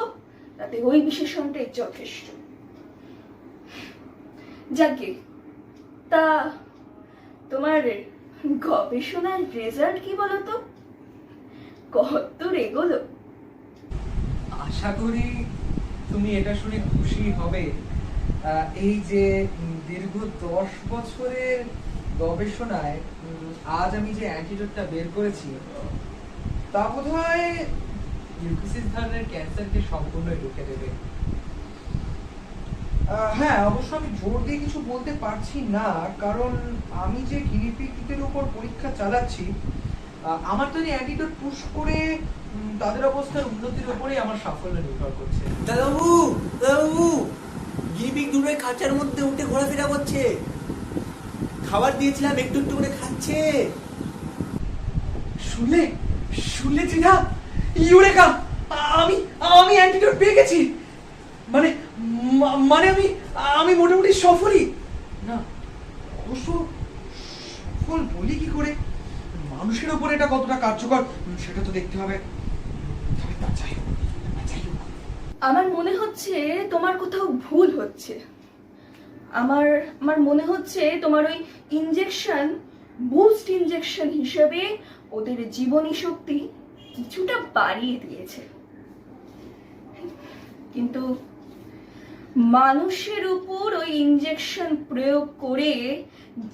তাতে ওই বিশেষণটাই যথেষ্ট। যাকে তা তোমার গবেষণার রেজাল্ট কি বলো তো? কতদূর এগোলো? আশা করি তুমি এটা শুনে খুশি হবে। এই যে দীর্ঘ 10 বছরের গবেষণায় আজ আমি যে অ্যান্টিডোটটা বের করেছি, তা বোধহয় লিউকোসিস ধরনের ক্যান্সারকে সম্পূর্ণ রুখে দেবে। হ্যাঁ, অবশ্য আমি জোর দিয়ে কিছু বলতে পারছি না, কারণ আমি যে গিনিপিগদের উপর পরীক্ষা চালাচ্ছি, আমার তো অ্যান্টিডোট পুশ করে তাদের অবস্থার উন্নতির উপরেই আমার সাফল্য নির্ভর করছে। দাদাবাবু, গিনিপিগ দুটোই খাঁচার মধ্যে উঠে ঘোরাফেরা করছে। খাবার দিয়েছিলাম, একটু করে খাচ্ছে। শুনলে চিনা? ইউরেকা! আমি অ্যান্টিডোট পেয়ে গেছি। মানে আমি মোটামুটি সফলই না। অবশ্য সফল বলি কি করে, মানুষের উপর এটা কতটা কার্যকর সেটা তো দেখতে হবে। তবে তা চাই, আমার মনে হচ্ছে তোমার কোথাও ভুল হচ্ছে। আমার আমার মনে হচ্ছে তোমার ওই ইনজেকশন, বুস্ট ইনজেকশন হিসেবে ওদের জীবনী শক্তি কিছুটা বাড়িয়ে দিয়েছে, কিন্তু মানুষের উপর ওই ইনজেকশন প্রয়োগ করে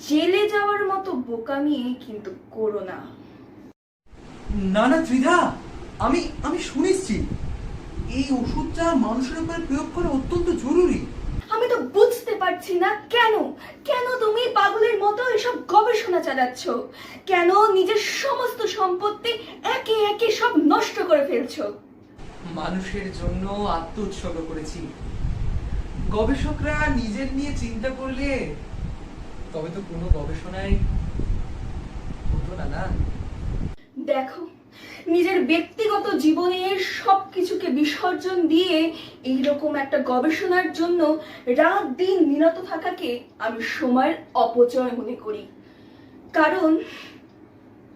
জেলে যাওয়ার মতো বোকামি কিন্তু করো না। না না ত্রিধা, আমি আমি শুনেছি এই ওষুধটা মানুষের উপর প্রয়োগ করা অত্যন্ত জরুরি। আমি তো বুঝতে পারছি না কেন কেন তুমি পাগলের মতো এসব গবেষণা চালাচ্ছ, কেন নিজের সমস্ত সম্পত্তি একে একে সব নষ্ট করে ফেলছো। মানুষের জন্য আত্ম উৎসর্গ করেছি। গবেষকরা নিজের নিয়ে চিন্তা করলে তবে তো কোনো গবেষণায় হতো না। না দেখো, নিজের ব্যক্তিগত জীবনের সবকিছুকে বিসর্জন দিয়ে এইরকম একটা গবেষণার জন্য রাত দিন নিরত থাকাকে আমি সময়ের অপচয় মনে করি, কারণ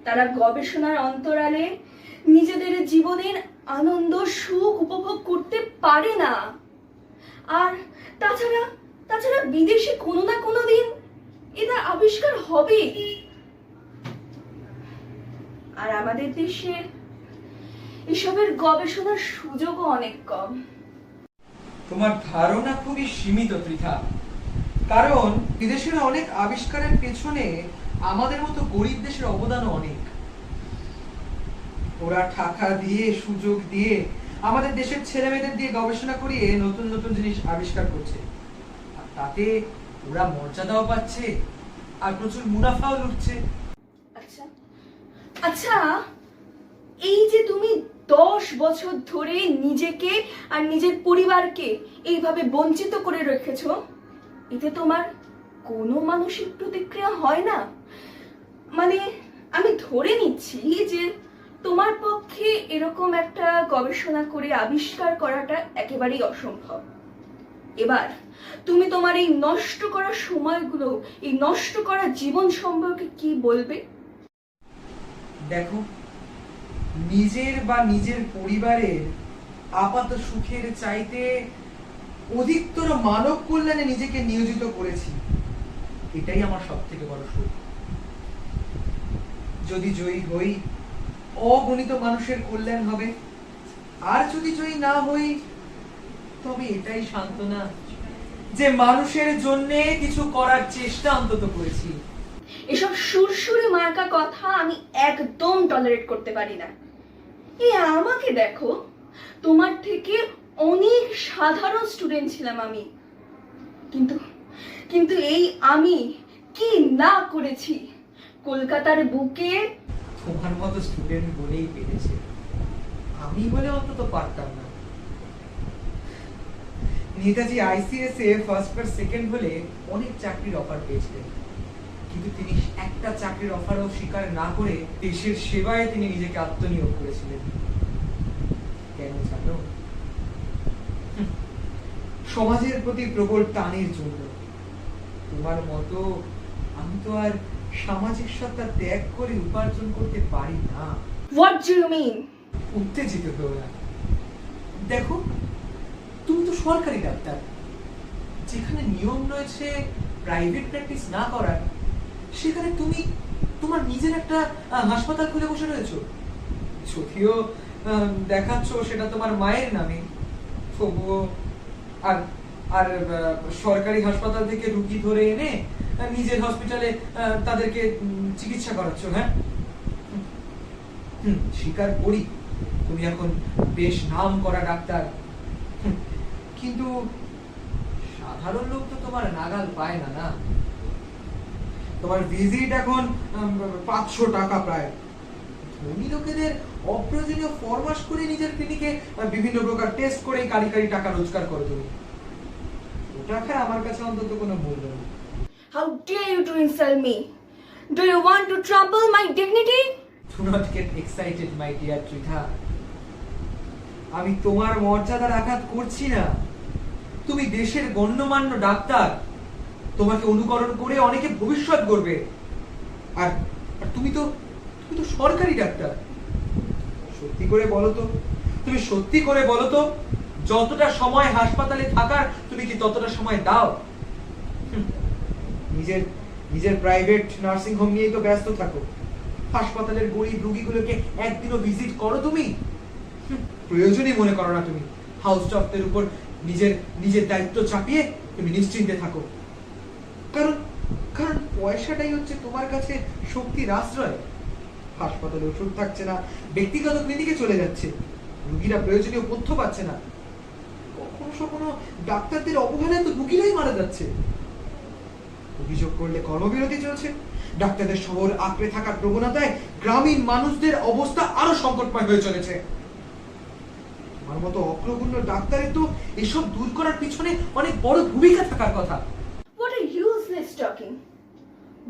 তারা গবেষণার অন্তরালে নিজেদের জীবনের আনন্দ সুখ উপভোগ করতে পারে না। আর তাছাড়া বিদেশে কোনো না কোনো দিন এটা আবিষ্কার হবে, আর আমাদের দেশে এসবের গবেষণার সুযোগও অনেক কম। তোমার ধারণা খুবই সীমিত ত্রিধা, কারণ বিদেশের অনেক আবিষ্কারের পেছনে আমাদের মতো গরিব দেশের অবদানও অনেক। ওরা টাকা দিয়ে, সুযোগ দিয়ে আমাদের দেশের ছেলে মেয়েদের দিয়ে গবেষণা করিয়ে নতুন নতুন জিনিস আবিষ্কার করছে, আর তাতে ওরা মর্যাদাও পাচ্ছে আর প্রচুর মুনাফাও লুটছে। আচ্ছা, এই যে তুমি 10 বছর ধরে নিজেকে আর নিজের পরিবারকে এইভাবে বঞ্চিত করে রেখেছো, এতে তোমার কোনো মানসিক প্রতিক্রিয়া হয় না? মানে আমি ধরে নিচ্ছি যে তোমার পক্ষে এরকম একটা গবেষণা করে আবিষ্কার করাটা একেবারেই অসম্ভব। এবার তুমি তোমার এই নষ্ট করা সময়গুলো, এই নষ্ট করা জীবন সম্পর্কে কি বলবে? দেখো, নিজের বা নিজের পরিবারের আপাত সুখের চাইতে অধিকতর মানব কল্যাণে নিজেকে নিয়োজিত করেছি, এটাই আমার সবথেকে বড় সুখ। যদি জয়ী হই, অগণিত মানুষের কল্যাণ হবে, আর যদি জয়ী না হই তবে এটাই সান্ত্বনা যে মানুষের জন্য কিছু করার চেষ্টা অন্তত করেছি। এসব সুরসুরে মার্কা কথা আমি একদম টলারেট করতে পারি না। আমাকে দেখো, তোমার থেকে অনেক সাধারণ স্টুডেন্ট ছিলাম আমি, কিন্তু এই আমি কি না করেছি কলকাতার বুকে। তোমার মতো স্টুডেন্ট বলেই পেরেছে, আমি বলে অন্তত পারতাম না। নেতাজি আইসিএস এ ফার্স্ট বা সেকেন্ড হলে অনেক চাকরির অফার পেয়েছিলেন, কিন্তু তিনি একটা চাকরির অফারও স্বীকার না করে দেশের সেবায় তিনি নিজেকে আত্মনিয়োগ করেছিলেন। কেন জানো? সমাজের প্রতি প্রবল টানের জন্য। তোমার মতো আমি তো আর সামাজিক সত্তা ত্যাগ করে উপার্জন করতে পারি না। What do you mean? উত্তেজিত হও না। দেখো, তুমি তো সরকারি ডাক্তার, যেখানে নিয়ম রয়েছে প্রাইভেট প্র্যাকটিস না করার, সেখানে তুমি তোমার নিজের একটা হাসপাতাল খুলে বসে রয়েছো। যদিও দেখাচ্ছ সেটা তোমার মায়ের নামে, তবুও আর সরকারি হাসপাতাল থেকে রুগী ধরে এনে নিজের হসপিটালে তাদেরকে চিকিৎসা করাচ্ছ। হ্যাঁ, স্বীকার করি তুমি এখন বেশ নাম করা ডাক্তার, কিন্তু সাধারণ লোক তো তোমার নাগাল পায় না। না, তোমার ভিজিট এখন 500 টাকা প্রায়। ধনী লোকেদের অপ্রয়োজনীয় ফরমাশ করে নিজের ক্লিনিকে বিভিন্ন প্রকার টেস্ট করে কারি টাকা রোজগার করো তুমি। ওটা খায় আমার কাছে অন্তত কোনো মূল্য নেই। How dare you to insult me? Do you want to trample my dignity? Do not get excited, my dear Tritha. আমি তোমার মর্যাদার আঘাত করছি না। তুমি দেশের গণ্যমান্য ডাক্তার, তোমাকে অনুকরণ করে অনেকে ভবিষ্যৎ গড়বে। আর তুমি তো সরকারি ডাক্তার। সত্যি করে বলো তো, তুমি সত্যি করে বলো তো, যতটা সময় হাসপাতালে থাকার তুমি কি ততটা সময় দাও? নিজের নিজের প্রাইভেট নার্সিং হোম নিয়ে তো ব্যস্ত থাকো, হাসপাতালের গরিব রোগীগুলোকে একদিনও ভিজিট করো তুমি? প্রয়োজনই মনে করো না তুমি। হাউস স্টাফদের উপর নিজের নিজের দায়িত্ব চাপিয়ে তুমি নিশ্চিন্তে থাকো, কারণ কারণ পয়সাটাই হচ্ছে তোমার কাছে শক্তির আশ্রয়। হাসপাতালে ওষুধ থাকছে না, ব্যক্তিগত ক্লিনিকে চলে যাচ্ছে, রোগীরা প্রয়োজনীয় পথ্য পাচ্ছে না, কখনো কখনো ডাক্তারদের অবহেলায় তো রোগীরাই মারা যাচ্ছে। অভিযোগ করলে কর্মবিরতি চলছে, ডাক্তারদের শহর আঁকড়ে থাকার প্রবণতায় গ্রামীণ মানুষদের অবস্থা আরো সংকটময় হয়ে চলেছে। আমার মতো অগ্রগণ্য ডাক্তারের তো এসব দূর করার পিছনে অনেক বড় ভূমিকা থাকার কথা। What a useless talking.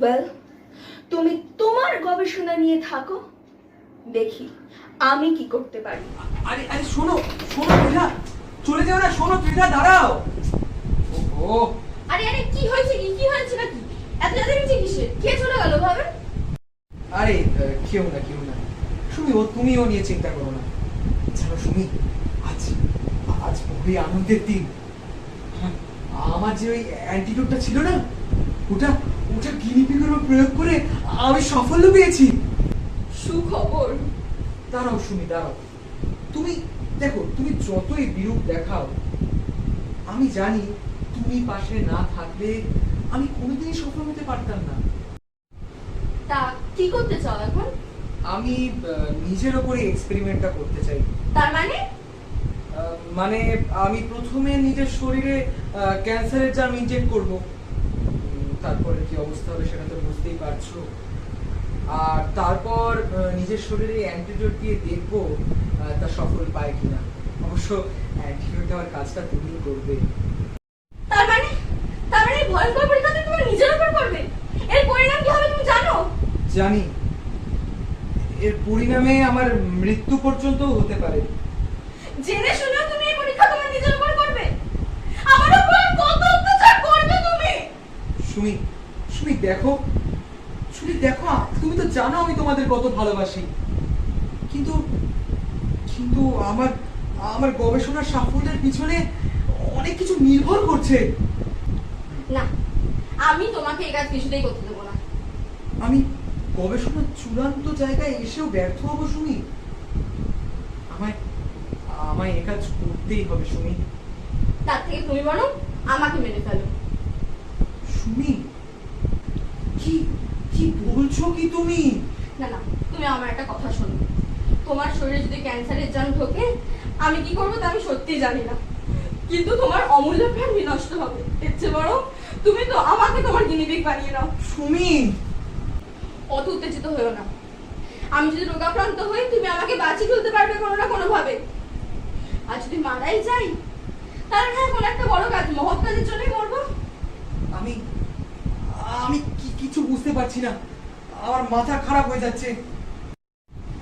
Well, তুমি তোমার গবেষণা নিয়ে থাকো, দেখি আমি কি করতে পারি। আরে আরে শোনো শোনো ত্রিধা, চলে যাও না, শোনো ত্রিধা, দাঁড়াও। ওহো, আরে আরে কি হয়েছে, কি হয়েছে নাকি? এত যাদের কিসে কে চলে গেল ভাবে? আরে কেউ না সুমি, তুমিও নিয়ে চিন্তা করো না। জানো সুমি, আজ আজ খুবই আনন্দের দিন। আমার যে ওই অ্যান্টিডোটটা ছিল না, ওটা গিনিপিগের উপর প্রয়োগ করে আমি সাফল্য পেয়েছি। সুখবর। দাঁড়াও সুমি, দাঁড়াও। তুমি দেখো, তুমি যতই বিরূপ দেখাও, আমি জানি তুমি পাশে না থাকলে আমি কোনোদিনই সফল হতে পারতাম না। তা কি করতে চাও এখন? আমি নিজের উপরে এক্সপেরিমেন্টটা করতে চাই। তার মানে? মানে আমি প্রথমে নিজের শরীরে ক্যান্সারের জার্ম ইনজেক্ট করব, তারপরে কি অবস্থা হবে সেটা তো বুঝতেই পারছো। আর তারপর নিজের শরীরে অ্যান্টিডোট দিয়ে দেখবো তা সফল পায় কিনা। অবশ্য অ্যান্টিডোট দেওয়ার কাজটা তুমি করবে। তার মানে ভয়ঙ্কর পরীক্ষাটা তুমি নিজের উপর করবে? এর পরিণাম কি হবে তুমি জানো? জানি, এর পরিণামে আমার মৃত্যু পর্যন্ত হতে পারে। জেনে শুনেও তুমি এই পরীক্ষা তোমার নিজের উপর করবে? আমার উপর কত অত্যাচার করবে তুমি! সুমি দেখো, তুমি তো জানো আমি তোমাদের কত ভালোবাসি, কিন্তু আমার গবেষণার সাফল্যের পিছনে অনেক কিছু নির্ভর করছে। না, আমি তোমাকে এই কাজ কিছুতেই করতে দেবো না। আমি গবেষণার চূড়ান্ত জায়গায় এসেও ব্যর্থ হব সুমি। আমায় এ কাজ করতেই হবে সুমি। তার থেকে তুমি বরং আমাকে মেরে ফেলো। সুমি, কি বলছো কি তুমি? না, তুমি আমার একটা কথা শোনো। তোমার শরীরে যদি ক্যান্সারের জার্ম ঢোকে, আমি কি করবো তা আমি সত্যিই জানি না, কিন্তু তোমার অমূল্য প্রাণ বিনষ্ট হবে। এর চেয়ে বরং তুমি তো আমাকে তোমার গিনিপিগ বানিয়ে নাও। সুমি, অত উত্তেজিত হয়েও না। আমি যদি রোগাক্রান্ত হই, তুমি আমাকে বাঁচিয়ে তুলতে পারবে কোনো না কোনো ভাবে। আর যদি মারাই যাই, তাহলে হ্যাঁ কোনো একটা বড় কাজ, মহৎ কাজের জন্যই মরবো। আমি কিছু বুঝতে পারছি না, আমার মাথা খারাপ হয়ে যাচ্ছে।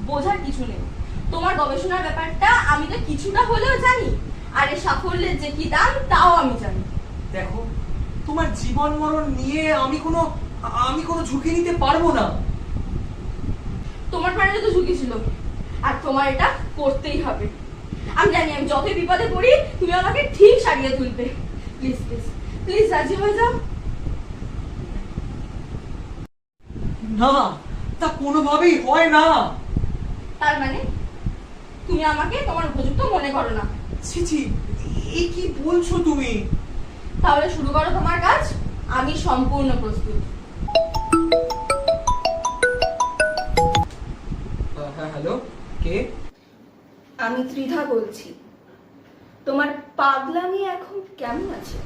বোঝার কিছু নেই, তোমার গবেষণার ব্যাপারটা আমি তো কিছুটা হলেও জানি, আর এই সাফল্যের যে কি দাম তাও আমি জানি। দেখো, তোমার জীবন মরণ নিয়ে আমি কোনো ঝুঁকি নিতে পারবো না। তোমার প্রাণে তো ঝুঁকি ছিল, আর তোমার এটা করতেই হবে। আমি জানি আমি যতই বিপদে পড়ি তুমি আমাকে ঠিক সারিয়ে তুলবে। প্লিজ প্লিজ প্লিজ রাজি হয়ে যাও। না, তা কোনোভাবেই হয় না। তার মানে তুমি আমাকে তোমার উপযুক্ত মনে করো না? ছি, এই কি বলছো তুমি? তাহলে শুরু করো তোমার কাজ, আমি সম্পূর্ণ প্রস্তুত। হ্যাঁ, হ্যালো, কে? আমি ত্রিধা বলছি। তোমার পাগলামি এখন কেমন আছে?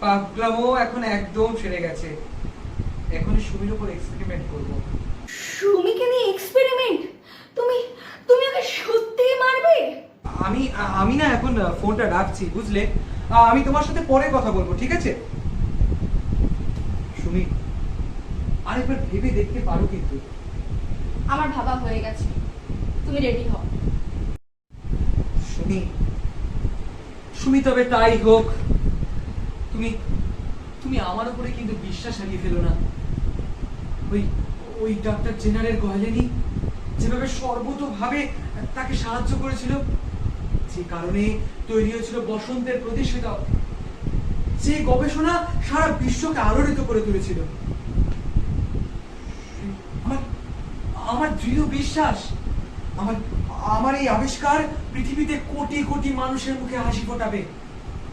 পাগলামো এখন একদম সেরে গেছে। এখন সুমির উপর এক্সপেরিমেন্ট করব। সুমিকে নিয়ে এক্সপেরিমেন্ট? তুমি ওকে সত্যিই মারবে? আমি না এখন ফোনটা রাখছি, বুঝলে? আমি তোমার সাথে পরে কথা বলবো, ঠিক আছে? সুমি, আরেকবার ভেবে দেখতে পারো কিন্তু। আমার ভাবা হয়ে গেছে, তুমি রেডি হও। সুমি, তবে তাই হোক। তুমি আমার উপরে কিন্তু বিশ্বাস হারিয়ে ফেলো না। ওই ডাক্তার জেনারেল গহেলেনি যেভাবে সর্বতোভাবে তাকে সাহায্য করেছিল, যে কারণে তৈরি হয়েছিল বসন্তের প্রতিষেধক, যে গবেষণা সারা বিশ্বকে আলোড়িত করে তুলেছিল। আমার দৃঢ় বিশ্বাস, আমার এই আবিষ্কার পৃথিবীতে কোটি কোটি মানুষের মুখে হাসি ফোটাবে।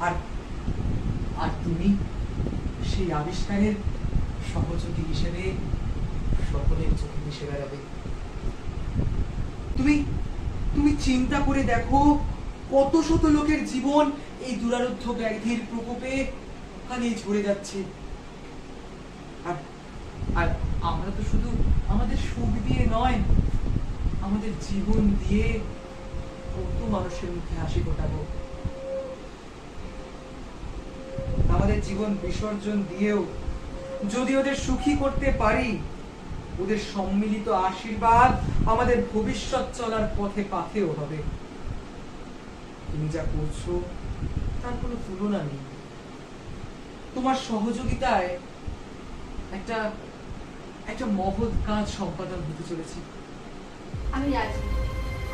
আর আর তুমি সেই আবিষ্কারের সহযোগী হিসেবে সকলের চোখে মিশে বেড়াবে। তুমি চিন্তা করে দেখো, কত শত লোকের জীবন এই দুরারোধ্য ব্যাধির প্রকোপে কালিয়ে ঝরে যাচ্ছে। আর আমরা তো শুধু আমাদের সুখ দিয়ে নয়, আমাদের জীবন দিয়ে কত মানুষের মুখে হাসি ফোটাবো। আমাদের জীবন বিসর্জন দিয়েও যদি ওদের সুখী করতে পারি, ওদের সম্মিলিত আশীর্বাদ আমাদের ভবিষ্যৎ চলার পথে পাথেও হবে। তুমি যা করছো তার কোনো তুলনা নেই। তোমার সহযোগিতায় একটা মহৎ কাজ সম্পাদন হতে চলেছে। আমি রাজি,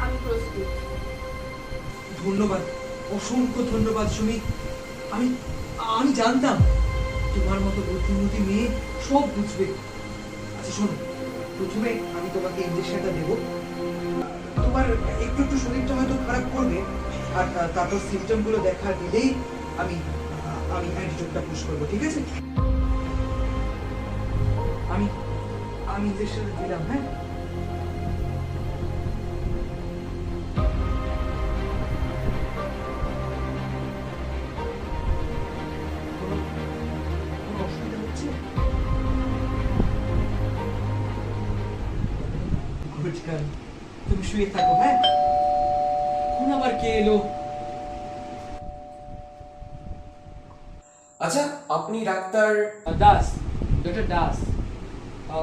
আমি প্রস্তুত। ধন্যবাদ, অসংখ্য ধন্যবাদ সুমি। আমি জানতাম তোমার মতো বুদ্ধিমতী মেয়ে সব বুঝবে। আচ্ছা শোনো, প্রথমে আমি তোমাকে ইঞ্জেকশনটা দেব। তোমার একটু শরীরটা হয়তো খারাপ করবে, আর তারপর সিমটম গুলো দেখা দিলেই আমি অ্যান্টিডোটটা পুশ করবো, ঠিক আছে? আমি ইঞ্জেকশন দিলাম। হ্যাঁ, তুমি শুয়ে থাকো। হ্যাঁ, কোন আবার কে এলো? আচ্ছা, আপনি ডাক্তার দাস, ডক্টর দাস।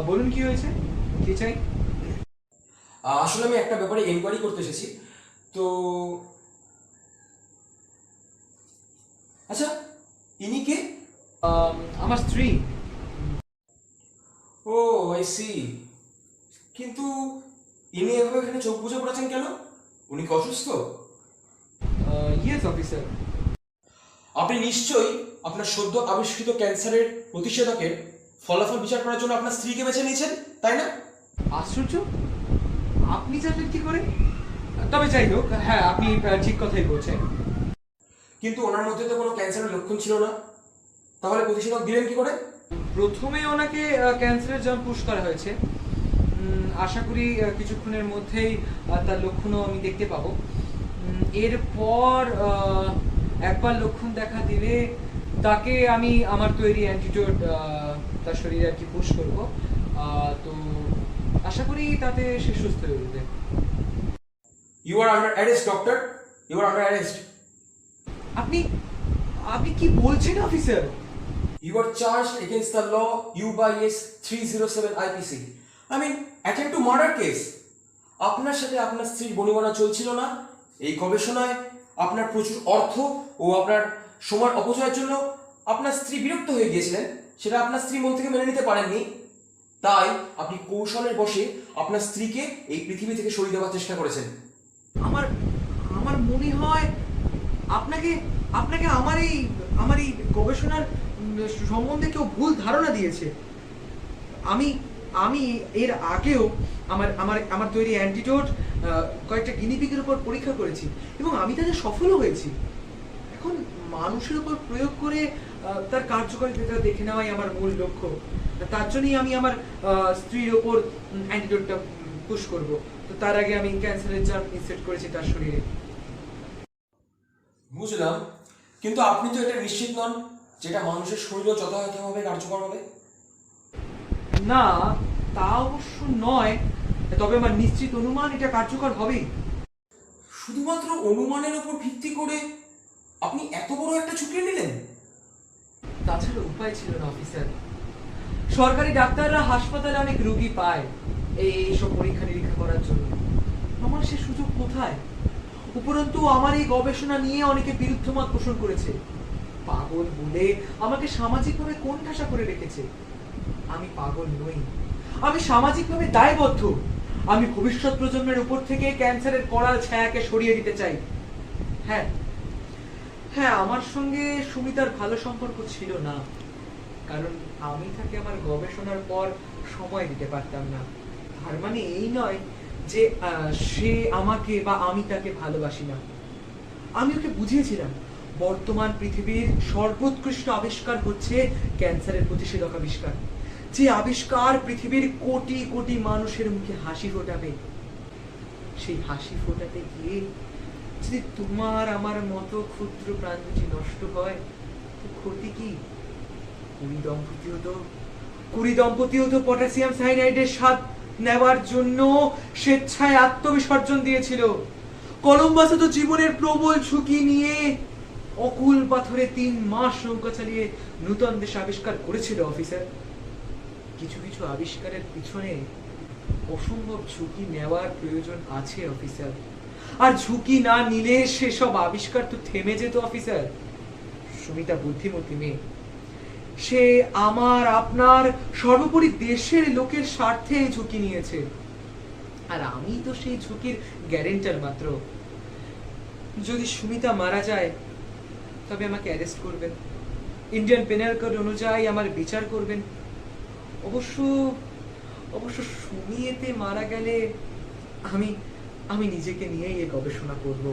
বলুন কি হয়েছে, কি চাই? আসলে আমি একটা ব্যাপারে এনকোয়ারি করতে এসেছি। তো আচ্ছা, ইনি কে? আমার স্ত্রী। ও আই সি। কিন্তু ইনি এভাবে এখানে চোখ বুজে পড়েছেন কেন? উনি কি অসুস্থ? Yes officer. আপনি নিশ্চয়ই আপনার সদ্য আবিষ্কৃত ক্যান্সারের প্রতিষেধকের ফলাফল বিচার করার জন্য আপনার স্ত্রীকে বেছে নিয়েছেন, তাই না? আশ্চর্য, আপনি জানলেন কি করে? তবে যাই হোক, হ্যাঁ আপনি ঠিক কথাই বলছেন। কিন্তু ওনার মধ্যে তো কোনো ক্যান্সারের লক্ষণ ছিল না, তাহলে প্রতিষেধক দিলেন কি করে? প্রথমে ওনাকে ক্যান্সারের জল পুশ করা হয়েছে। আশা করি কিছুক্ষণের মধ্যেই তার লক্ষণও আমি দেখতে পাবো। এরপর একবার লক্ষণ দেখা দিলে তাকে আমি আমার তৈরি অ্যান্টিডোট তার শরীরে আর কি পুশ করব। তো আশা করি তাতে সে সুস্থ হয়ে উঠবে। You are under arrest doctor, you are under arrest. আপনি কি বলছেন officer? You are charged against the law U/S 307 IPC. I mean, attempt to murder case. আপনার সাথে আপনার স্ত্রীর বনিবনা চলছিল না? এই গবেষণায় আপনার প্রচুর অর্থ ও আপনার সময় অপচয়ের জন্য আপনার স্ত্রী বিরক্ত হয়ে গিয়েছিলেন, সেটা আপনার স্ত্রী মন থেকে মেনে নিতে পারেননি। তাই আপনি কৌশলের বশে আপনার স্ত্রীকে এই পৃথিবী থেকে সরিয়ে দেওয়ার চেষ্টা করেছেন। আমার মনে হয় আপনাকে আমার এই গবেষণার সম্বন্ধে কেউ ভুল ধারণা দিয়েছে। আমি এর আগেও আমার তৈরি অ্যান্টিডোট কয়েকটা গিনিপিগের উপর পরীক্ষা করেছি এবং আমি তাতে সফলও হয়েছি। এখন মানুষের উপর প্রয়োগ করে তার কার্যকারিতা দেখে নেওয়াই আমার মূল লক্ষ্য। তার জন্যই আমি আমার স্ত্রীর ওপর অ্যান্টিডোটটা পুশ করব। তো তার আগে আমি ক্যান্সারের জার্ম ইনসেক্ট করেছি তার শরীরে। বুঝলাম, কিন্তু আপনি তো এটা নিশ্চিত নন যেটা মানুষের শরীরেও যথাযথভাবে কার্যকর হবে। না, তা অবশ্য নয়, তবে আমার নিশ্চিত অনুমান এটা কার্যকর হবেই। শুধুমাত্র অনুমানের উপর ভিত্তি করে আপনি এত বড় একটা ঝুঁকি নিলেন? তাছাড়া উপায় ছিল না অফিসার। সরকারি ডাক্তাররা হাসপাতালে অনেক রোগী পায় এইসব পরীক্ষা নিরীক্ষা করার জন্য। আমার সে সুযোগ কোথায়? উপরন্তু আমার এই গবেষণা নিয়ে অনেকে বিরুদ্ধ মত পোষণ করেছে, পাগল বলে আমাকে সামাজিকভাবে কোণঠাসা করে রেখেছে। আমি পাগল নই, আমি সামাজিকভাবে দায়বদ্ধ। আমি ভবিষ্যৎ প্রজন্মের উপর থেকে ক্যান্সারের করাল ছায়াকে সরিয়ে দিতে চাই। হ্যাঁ হ্যাঁ, আমার সঙ্গে সুমিতার ভালো সম্পর্ক ছিল না, কারণ আমি তাকে আমার গবেষণার পর সময় দিতে পারতাম না। তার মানে এই নয় যে সে আমাকে বা আমি তাকে ভালোবাসি না। আমি ওকে বুঝিয়েছিলাম বর্তমান পৃথিবীর সর্বোৎকৃষ্ট আবিষ্কার হচ্ছে ক্যান্সারের প্রতিষেধক আবিষ্কার, যে আবিষ্কার পৃথিবীর কোটি কোটি মানুষের মুখে হাসি ফোটাবে। সেই হাসি ফোটাতে গিয়ে যদি তোমার আমার মতো ক্ষুদ্র প্রাণ দুটি নষ্ট হয়, তো ক্ষতি কি? কুড়ি দম্পতিও তো পটাশিয়াম সায়ানাইডের স্বাদ নেওয়ার জন্য স্বেচ্ছায় আত্মবিসর্জন দিয়েছিল। কলম্বাসও তো জীবনের প্রবল ঝুঁকি নিয়ে অকুল পাথরে 3 মাস নৌকা চালিয়ে নূতন দেশ আবিষ্কার করেছিল অফিসার। কিছু কিছু আবিষ্কারের পিছনে অসম্ভব ঝুঁকি নেওয়ার প্রয়োজন আছে অফিসার, আর ঝুঁকি না নিলে সেসব আবিষ্কার তো থেমে যেত অফিসার। সুমিতা বুদ্ধিমতী মেয়ে, সে আমার আপনার সর্বোপরি দেশের লোকের স্বার্থে ঝুঁকি নিয়েছে, আর আমি তো সেই ঝুঁকির গ্যারেন্টার মাত্র। যদি সুমিতা মারা যায় তবে আমাকে অ্যারেস্ট করবেন, ইন্ডিয়ান পেনাল কোড অনুযায়ী আমার বিচার করবেন। অবশ্য সুমিয়েতে মারা গেলে আমি নিজেকে নিয়েই এই গবেষণা করব।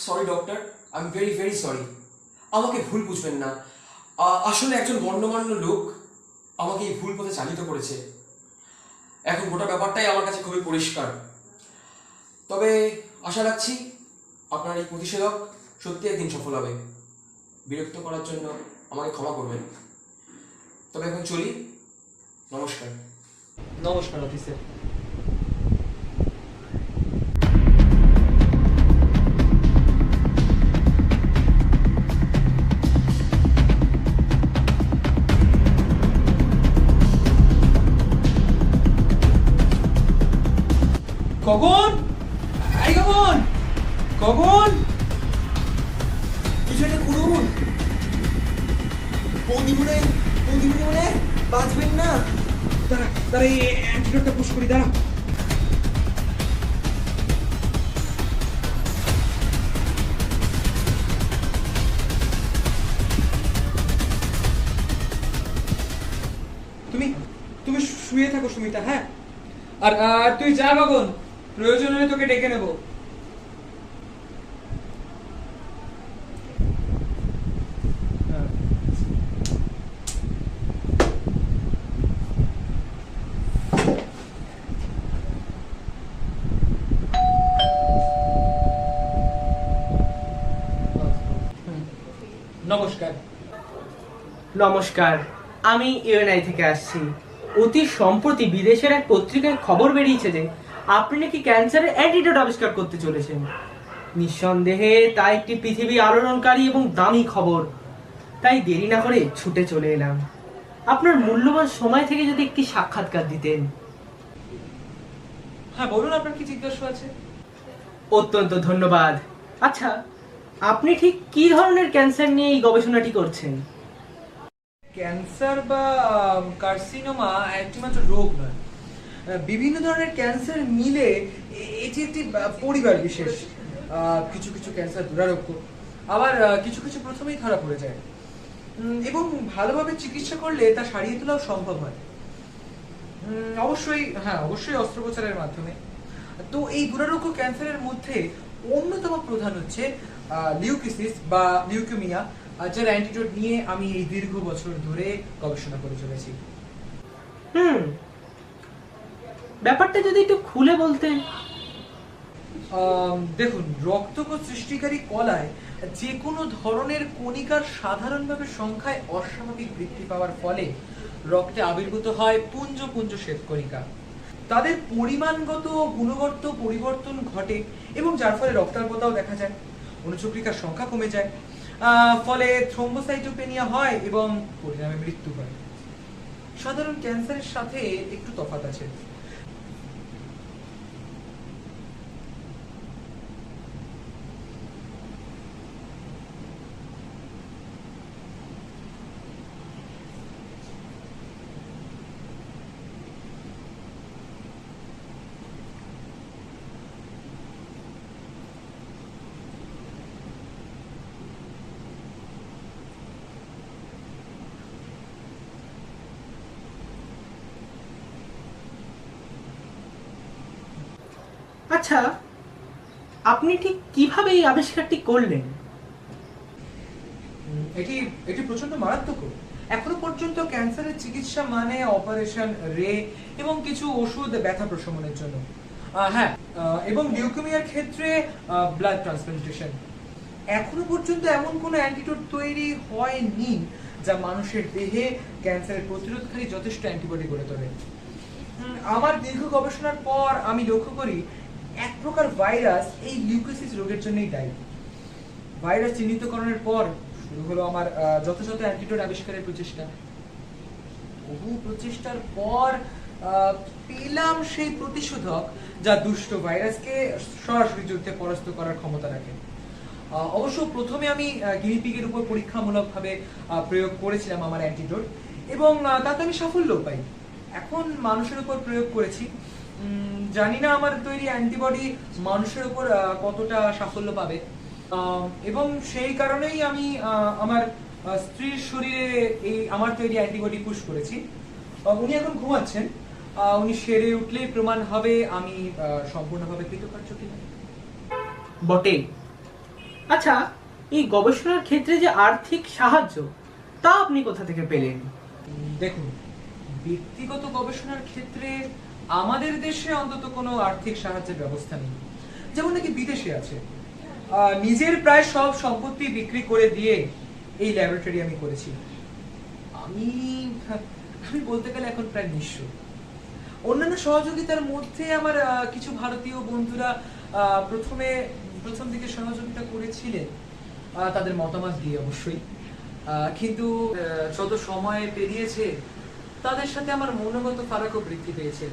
Sorry doctor, I am very very sorry. আমাকে ভুল বুঝবেন না, আসলে একজন গণ্যমান্য লোক আমাকে এই ভুল পথে চালিত করেছে। এখন গোটা ব্যাপারটাই আমার কাছে খুবই পরিষ্কার। তবে আশা রাখছি আপনার এই প্রতিষেধক সত্যি একদিন সফল হবে। বিরক্ত করার জন্য আমাকে ক্ষমা করবেন। তবে এখন চলি, নমস্কার। নমস্কার অফিসার। গগন, এই গগন, গগন, কিছু একটা করুন। বৌদি মনে বাঁচবেন না। দাঁড়া, এই অ্যান্টিডোটটা পুশ করি, দাঁড়া। তুমি শুয়ে থাকো সুমিতা, হ্যাঁ? আর তুই যা গগন, প্রয়োজন হলে তোকে ডেকে নেব। নমস্কার। নমস্কার, আমি ইউএনআই থেকে আসছি। অতি সম্প্রতি বিদেশের এক পত্রিকায় খবর বেরিয়েছে যে আপনি নাকি ক্যান্সারের অ্যান্টিডোট আবিষ্কার করতে চলেছেন। নিঃসন্দেহে তা একটি পৃথিবী আলোড়নকারী এবং দামি খবর। তাই দেরি না করে ছুটে চলে এলাম। আপনার মূল্যবান সময় থেকে যদি একটি সাক্ষাৎকার দিতেন। হ্যাঁ বলুন, আপনার কি জিজ্ঞাসা আছে? অত্যন্ত ধন্যবাদ। আচ্ছা, আপনি ঠিক কি ধরনের ক্যান্সার নিয়ে এই গবেষণাটি করছেন? ক্যান্সার বা কার্সিনোমা একটি মাত্র রোগ নয়, বিভিন্ন ধরনের ক্যান্সার মিলে এটি একটি পরিবার বিশেষ। কিছু কিছু ক্যান্সার দুরারোগ্য, আবার কিছু কিছু প্রথমেই ধরা পড়ে যায় এবং ভালোভাবে চিকিৎসা করলে তা সারিয়ে তোলাও সম্ভব হয়। অবশ্যই অস্ত্রোপচারের মাধ্যমে। তো এই দুরারোগ্য ক্যান্সারের মধ্যে অন্যতম প্রধান হচ্ছে লিউকিসিস বা লিউকেমিয়া, যার অ্যান্টিডোট নিয়ে আমি এই দীর্ঘ বছর ধরে গবেষণা করে চলেছি। ব্যাপারটা যদি একটু খুলে বলতেন। দেখুন, রক্তকোষ সৃষ্টিকারী কলায় যে কোনো ধরনের কণিকার সাধারণভাবে সংখ্যায় অস্বাভাবিক বৃদ্ধি পাওয়ার ফলে রক্তে আবির্ভূত হয় পুঞ্জ পুঞ্জ শ্বেতকণিকা। তাদের পরিমাণগত গুণগত পরিবর্তন ঘটে এবং যার ফলে রক্তাল্পতাও দেখা যায়, অনুচক্রিকার সংখ্যা কমে যায়, ফলে থ্রোম্বোসাইটোপেনিয়া হয় এবং পরিণামে মৃত্যু হয়। সাধারণ ক্যান্সারের সাথে একটু তফাৎ আছে। আচ্ছা, আপনি ঠিক কিভাবে এই আবিষ্কারটি করলেন? এটি এটি প্রচন্ড মারাত্মক। এখনো পর্যন্ত ক্যান্সারের চিকিৎসা মানে অপারেশন, রে এবং কিছু ওষুধ ব্যথা প্রশমনের জন্য, হ্যাঁ, এবং লিউকেমিয়ার ক্ষেত্রে ব্লাড ট্রান্সপ্লান্টেশন। এখনো পর্যন্ত এমন কোনো অ্যান্টিডোট তৈরি হয়নি যা মানুষের দেহে ক্যান্সারের প্রতিরোধকারী যথেষ্ট অ্যান্টিবডি গড়ে তোলে। আমার দীর্ঘ গবেষণার পর আমি লক্ষ্য করি এক প্রকার ভাইরাস এই লিউকোসিস রোগের জন্যই দায়ী। ভাইরাস চিহ্নিতকরণের পর শুরু হলো আমার যথাযথ অ্যান্টিডোট আবিষ্কারের প্রচেষ্টা। বহু প্রচেষ্টার পর পেলাম সেই প্রতিষেধক যা দুষ্ট ভাইরাসকে সরাসরি যুদ্ধে পরাস্ত করার ক্ষমতা রাখে। অবশ্য প্রথমে আমি গিনিপিগের উপর পরীক্ষামূলকভাবে প্রয়োগ করেছিলাম আমার অ্যান্টিডোট, এবং তাতে আমি সাফল্য পাই। এখন মানুষের উপর প্রয়োগ করেছি। জানি না আমার তৈরি অ্যান্টিবডি মানুষের উপর কতটা সাফল্য পাবে, এবং সেই কারণেই আমি আমার স্ত্রীর শরীরে এই আমার তৈরি অ্যান্টিবডি পুশ করেছি। উনি এখন ঘুমাচ্ছেন। উনি সেরে উঠলেই প্রমাণ হবে আমি সম্পূর্ণভাবে কৃতকার্য কিনা। বটে। আচ্ছা, এই গবেষণার ক্ষেত্রে যে আর্থিক সাহায্য, তা আপনি কোথা থেকে পেলেন? দেখুন, ব্যক্তিগত গবেষণার ক্ষেত্রে আমাদের দেশে অন্তত কোনো আর্থিক সাহায্যের ব্যবস্থা নেই, যেমন নাকি বিদেশে আছে। নিজের প্রায় সব সম্পত্তি বিক্রি করে দিয়ে এই ল্যাবরেটরি আমি করেছি। আমি বলতে গেলে এখন প্রায় নিঃস্ব। অন্যান্য সহযোগিতার মধ্যে আমার কিছু ভারতীয় বন্ধুরা প্রথম দিকে সহযোগিতা করেছিলেন, তাদের মতামত দিয়ে অবশ্যই। কিন্তু যত সময় পেরিয়েছে তাদের সাথে আমার মনোগত ফারাকও বৃদ্ধি পেয়েছে।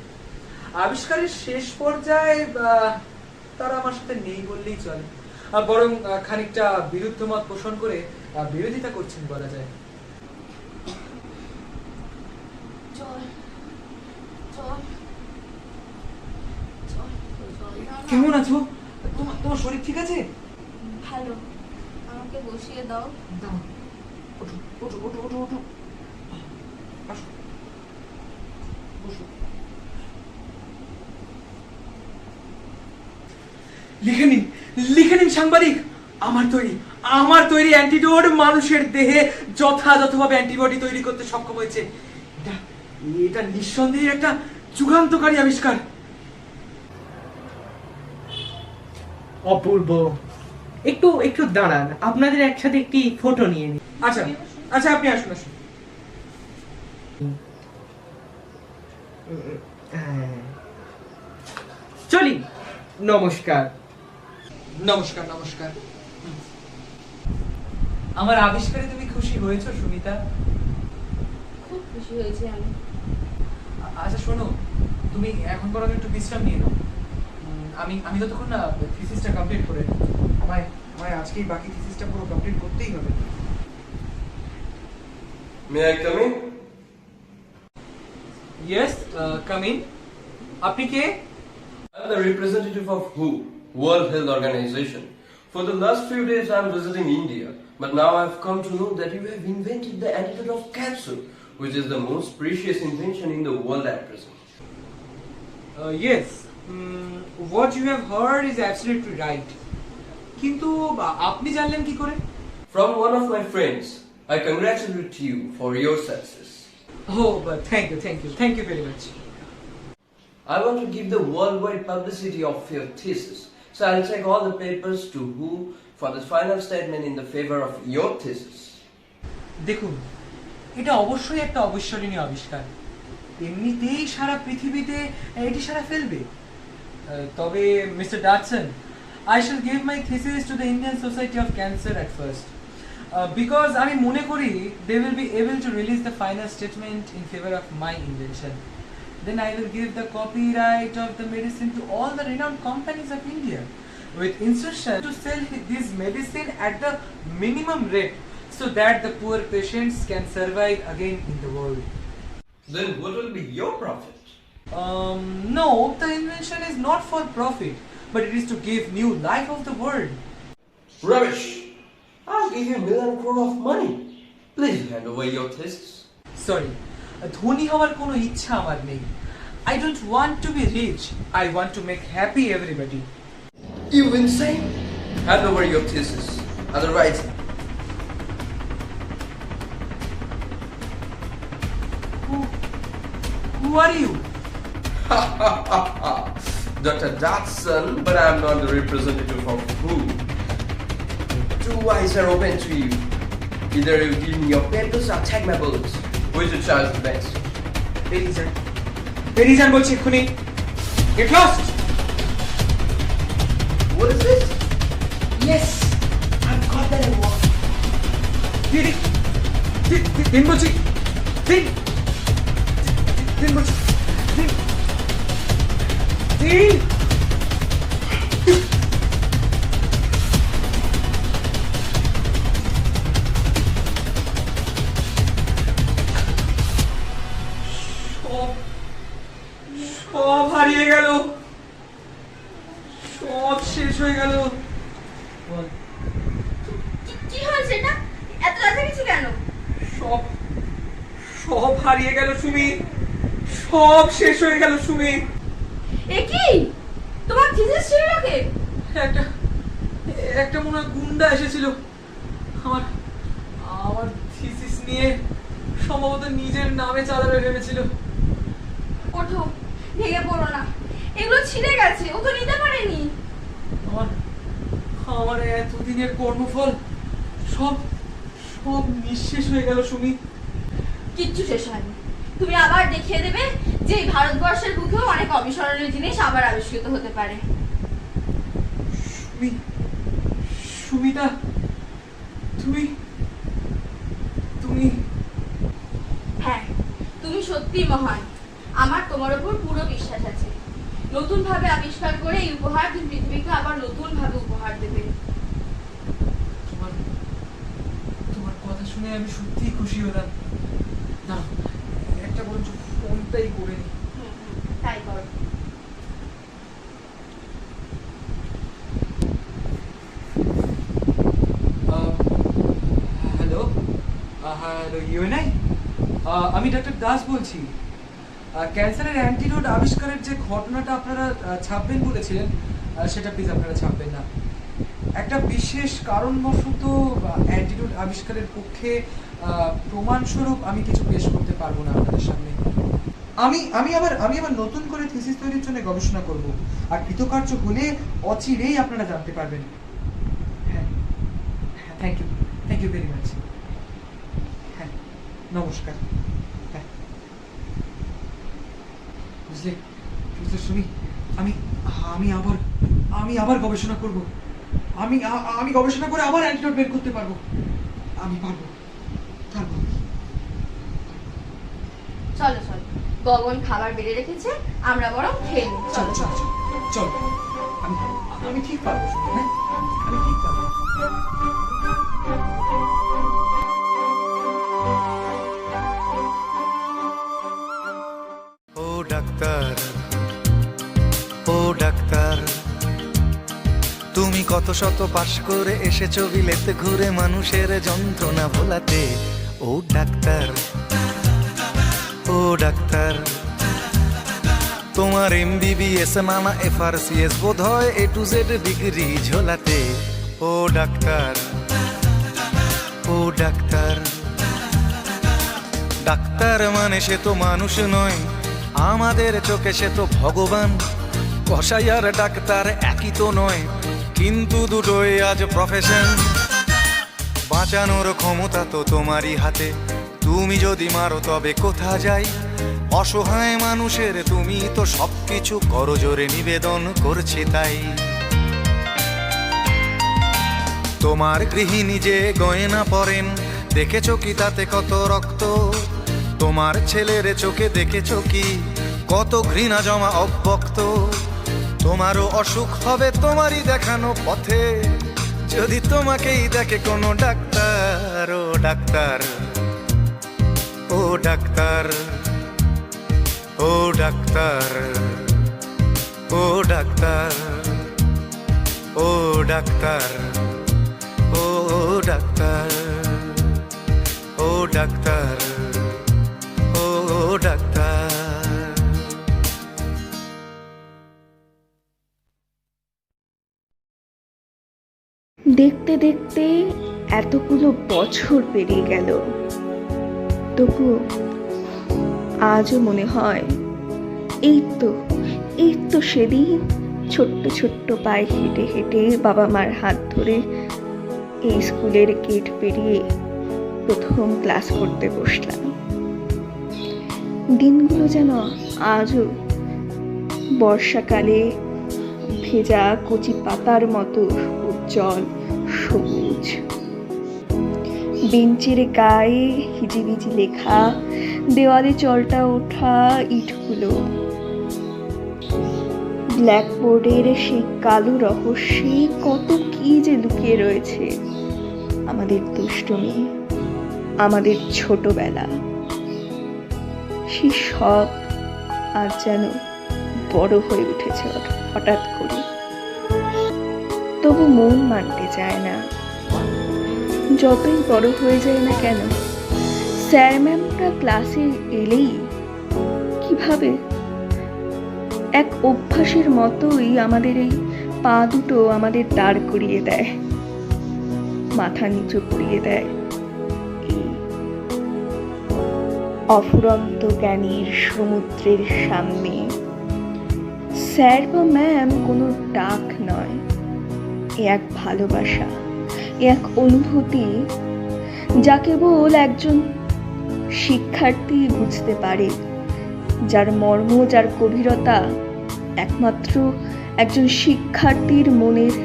আবিষ্কারের শেষ পর্যায়ে তারা আমার সাথে নেই বললেই চলে, বরং খানিকটা বিরুদ্ধ মত পোষণ করে বিরোধিতা করছেন বলা যায়। কেমন আছো? তোমার শরীর ঠিক আছে? ভালো। আমাকে বসিয়ে দাও। দাও। ওঠো ওঠো ওঠো ওঠো ওঠো, আসো, বসো। লিখে নিন সাংবাদিক, আমার তৈরি অ্যান্টিডোট মানুষের দেহে যথাযথভাবে অ্যান্টিবডি তৈরি করতে সক্ষম হয়েছে। এটা নিঃসন্দেহে একটা যুগান্তকারী আবিষ্কার। অপূর্ব। একটু দাঁড়ান, আপনাদের একসাথে একটি ফটো নিয়ে নিই। আচ্ছা আচ্ছা, আপনি আসুন আসুন। চলি। নমস্কার। নমস্কার নমস্কার। আমার আবিষ্কারে তুমি খুশি হয়েছো সুমিতা? খুব খুশি হয়েছি আমি। আচ্ছা শোনো, তুমি এখন বরং একটু বিশ্রাম নিয়ে নাও। আমি ততক্ষণ না থিসিসটা কমপ্লিট করে আমায় আজকেই বাকি থিসিসটা পুরো কমপ্লিট করতেই হবে। May I come in? Yes, come in. আপনি কে? I'm the representative of WHO, World Health Organization. For the last few days I'm visiting India, but now I've come to know that you have invented the antidote of cancer, which is the most precious invention in the world at present. Yes, what you have heard is absolutely right. কিন্তু আপনি জানলেন কি করে? From one of my friends. I congratulate you for your success. Oh, but thank you very much. I want to give the worldwide publicity of your thesis, so I'll take all the papers to WHO for the final statement in the favor of your thesis. দেখুন, এটা অবশ্যই একটা অবিস্মরণীয় আবিষ্কার। এমনিতেই সারা পৃথিবীতে এটি সারা ফেলবে। তবে mister ডাটসন, I shall give my thesis to the Indian Society of Cancer at first. Because আমি মনে করি they will be able to release the final statement in favor of my invention. Then I will give the copyright of the medicine to all the renowned companies of India with instruction to sell this medicine at the minimum rate so that the poor patients can survive again in the world. Then what will be your profit? No, the invention is not for profit, but it is to give new life of the world. Rubbish! I'll give you $1 million crore of money. Please hand over your thesis. Sorry, ধনী হওয়ার কোনো ইচ্ছা আমার নেই। I don't want to be rich. I want to make happy everybody. You insane? Hand over your thesis. Otherwise, Who are you? Dr. Dodson, but I'm not the representative of who. Two eyes are open to you. Either you give me your papers or take my bullets. Which you charge the best? বেরিয়ে যান বলছি এক্ষুনি। Get lost! What is this? Yes, I've got that I want. দিন বলছি, দিন বলছি, দিন। সব হারিয়ে গেল, সব শেষ হয়ে গেল। কি হয়েছে এটা? এত রাতে কিছু কেন? সব সব হারিয়ে গেল সুমি, সব শেষ হয়ে গেল সুমি। এ কি? তোমার থিসিস ছিল নাকি? একটা মনে হয় গুন্ডা এসেছিল আমার থিসিস নিয়ে, সম্ভবত নিজের নামে চালাবে ভেবেছিল। ওঠো, ভেঙে পড়ো না, এগুলো ছিঁড়ে গেছে, ও তো নিতে পারেনি। আমার এতদিনের কর্মফল সব সব নিঃশেষ হয়ে গেল সুমি। কিচ্ছু শেষ হয়নি। তুমি আবার দেখিয়ে দেবে যে এই ভারতবর্ষের বুকেও অনেক অবিস্মরণীয় জিনিস আবার আবিষ্কৃত হতে পারে। সুমিতা, তুমি হ্যাঁ, তুমি সত্যি মহান। আমার তোমার উপর পুরো বিশ্বাস আছে। নতুন ভাবে আবিষ্কার করে এই উপহার তুমি পৃথিবীকে আবার নতুন ভাবে উপহার দেবে। তোমার কথা শুনে আমি সত্যিই খুশি হলাম। না, একটা বরঞ্চ ফোনটাই করে নি। তাই করো। হ্যালো, ইউএনআই, আমি ডক্টর দাস বলছি। ক্যান্সারের অ্যান্টিডোট আবিষ্কারের যে ঘটনাটা আপনারা ছাপবেন বলেছিলেন, সেটা প্লিজ আপনারা ছাপবেন না। একটা বিশেষ কারণবশত অ্যান্টিডোট আবিষ্কারের পক্ষে প্রমাণস্বরূপ আমি কিছু পেশ করতে পারবো না আপনাদের সামনে। আমি আবার নতুন করে থিসিস তৈরির জন্য গবেষণা করব, আর কৃতকার্য হলে অচিরেই আপনারা জানতে পারবেন। হ্যাঁ, থ্যাংক ইউ ভেরি মাচ। হ্যাঁ, নমস্কার। হ্যাঁ, বুঝলে সুমি, আমি আবার গবেষণা করব। আমি গবেষণা করে আবার অ্যান্টিডোট বের করতে পারবো। আমি পারবো। চলো চলো, গগন খাবার বেড়ে রেখেছে, আমরা বরং খেয়ে নিই। চলো চলো, আমি ঠিক পারবো। হ্যাঁ, আমি ঠিক পারবো। ও ডাক্তার, ও ডাক্তার, তুমি কত শত পাশ করে এসেছো বিলেতে ঘুরে মানুষের যন্ত্রণা ভোলাতে। ও ডাক্তার, ও ডাক্তার, তোমার MBBS নানা FRCS বোধ হয় A to Z ডিগ্রি ঝোলাতে। ও ডাক্তার, ও ডাক্তার, ডাক্তার মানে সে তো মানুষ নয়, আমাদের চোখে সে তো ভগবান। কসাই আর ডাক্তার একই তো নয়, কিন্তু দুটোই আজ প্রফেশন। বাঁচানোর ক্ষমতা তো তোমারই হাতে, তুমি যদি মারো তবে কোথা যাই। অসহায় মানুষের তুমি তো সবকিছু করো জোরে, নিবেদন করছি তাই। তোমার গৃহিণী যে গয়না পরেন, দেখেছো কি তাতে কত রক্ত? তোমার ছেলের চোখে দেখেছো কি কত ঘৃণা জমা অব্যক্ত? তোমারও অসুখ হবে তোমারই দেখানো পথে, যদি তোমাকেই দেখে কোনো ডাক্তার। ও ডাক্তার, ও ডাক্তার, ও ডাক্তার, ও ডাক্তার, ও ডাক্তার, ও ডাক্তার, ও ডাক্তার, ও ডাক্তার, দেখতে দেখতে এতগুলো বছর পেরিয়ে গেল, তবুও আজও মনে হয় এই তো সেদিন ছোট্ট ছোট্ট পায়ে হেঁটে হেঁটে বাবা মার হাত ধরে এই স্কুলের গেট পেরিয়ে প্রথম ক্লাস করতে বসলাম। দিনগুলো যেন আজও বর্ষাকালে ভেজা কচি পাতার মতো উজ্জ্বল সবুজ। বেঞ্চের গায়ে হিজিবিজি লেখা, দেওয়ালে চলটা ওঠা ইটগুলো, ব্ল্যাকবোর্ডের সেই কালো রহস্যে কত কি যে লুকিয়ে রয়েছে। আমাদের দুষ্টুমি, আমাদের ছোটবেলা, সেই সব আজ যেন বড় হয়ে উঠেছে হঠাৎ করে। তবু মন মানতে চায় না। যতই বড় হয়ে যায় না কেন, স্যার ম্যামরা ক্লাসে এলেই কিভাবে এক অভ্যাসের মতোই আমাদের এই পা দুটো আমাদের দাঁড় করিয়ে দেয়, মাথা নিচু করিয়ে দেয় এই অফুরন্ত জ্ঞানীর সমুদ্রের সামনে। স্যার বা ম্যাম কোনো ডাক নয়, এ এক ভালোবাসা, এ এক অনুভূতি যা কেবল একজন শিক্ষার্থী বুঝতে পারে, যার মর্ম, যার গভীরতা একমাত্র একজন শিক্ষার্থীর মনের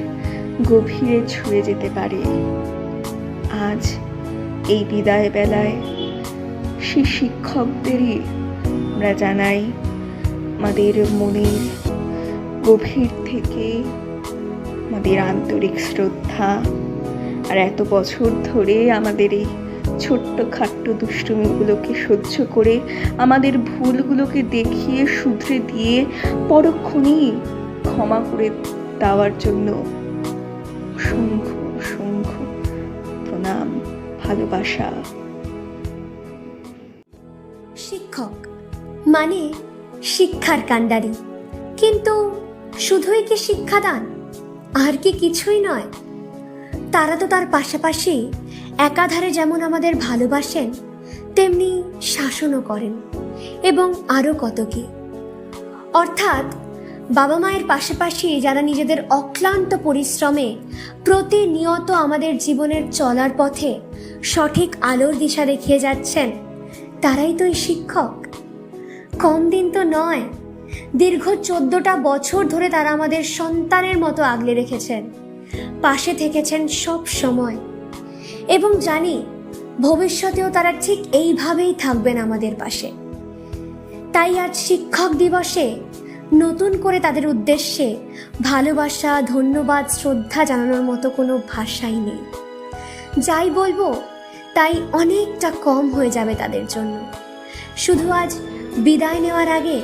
গভীরে ছুঁয়ে যেতে পারে। আজ এই বিদায় বেলায় সেই শিক্ষকদেরই আমরা জানাই আমাদের মনের গভীর থেকে আমাদের আন্তরিক শ্রদ্ধা। আর এত বছর ধরে আমাদের এই ছোট্ট খাট্ট দুষ্টুমিগুলোকে সহ্য করে, আমাদের ভুলগুলোকে দেখিয়ে শুধরে দিয়ে পরক্ষণেই ক্ষমা করে দেওয়ার জন্য অসংখ্য অসংখ্য প্রণাম, ভালোবাসা। শিক্ষক মানে শিক্ষার কাণ্ডারি, কিন্তু শুধুই কি শিক্ষাদান আর কি কিছুই নয়? তারা তো তার পাশাপাশি একাধারে যেমন আমাদের ভালোবাসেন, তেমনি শাসনও করেন এবং আরও কত কি। অর্থাৎ বাবা মায়ের পাশাপাশি যারা নিজেদের অক্লান্ত পরিশ্রমে প্রতিনিয়ত আমাদের জীবনের চলার পথে সঠিক আলোর দিশা দেখিয়ে যাচ্ছেন, তারাই তো এই শিক্ষক। কম দিন তো নয়, দীর্ঘ 14টা বছর ধরে তারা আমাদের সন্তানের মতো আগলে রেখেছেন, পাশে থেকেছেন সব সময়, এবং জানি ভবিষ্যতেও তারা ঠিক এইভাবেই থাকবেন আমাদের পাশে। তাই আজ শিক্ষক দিবসে নতুন করে তাদের উদ্দেশ্যে ভালোবাসা, ধন্যবাদ, শ্রদ্ধা জানানোর মতো কোনো ভাষাই নেই। যাই বলবো তাই অনেকটা কম হয়ে যাবে তাদের জন্য। শুধু আজ বিদায় নেওয়ার আগে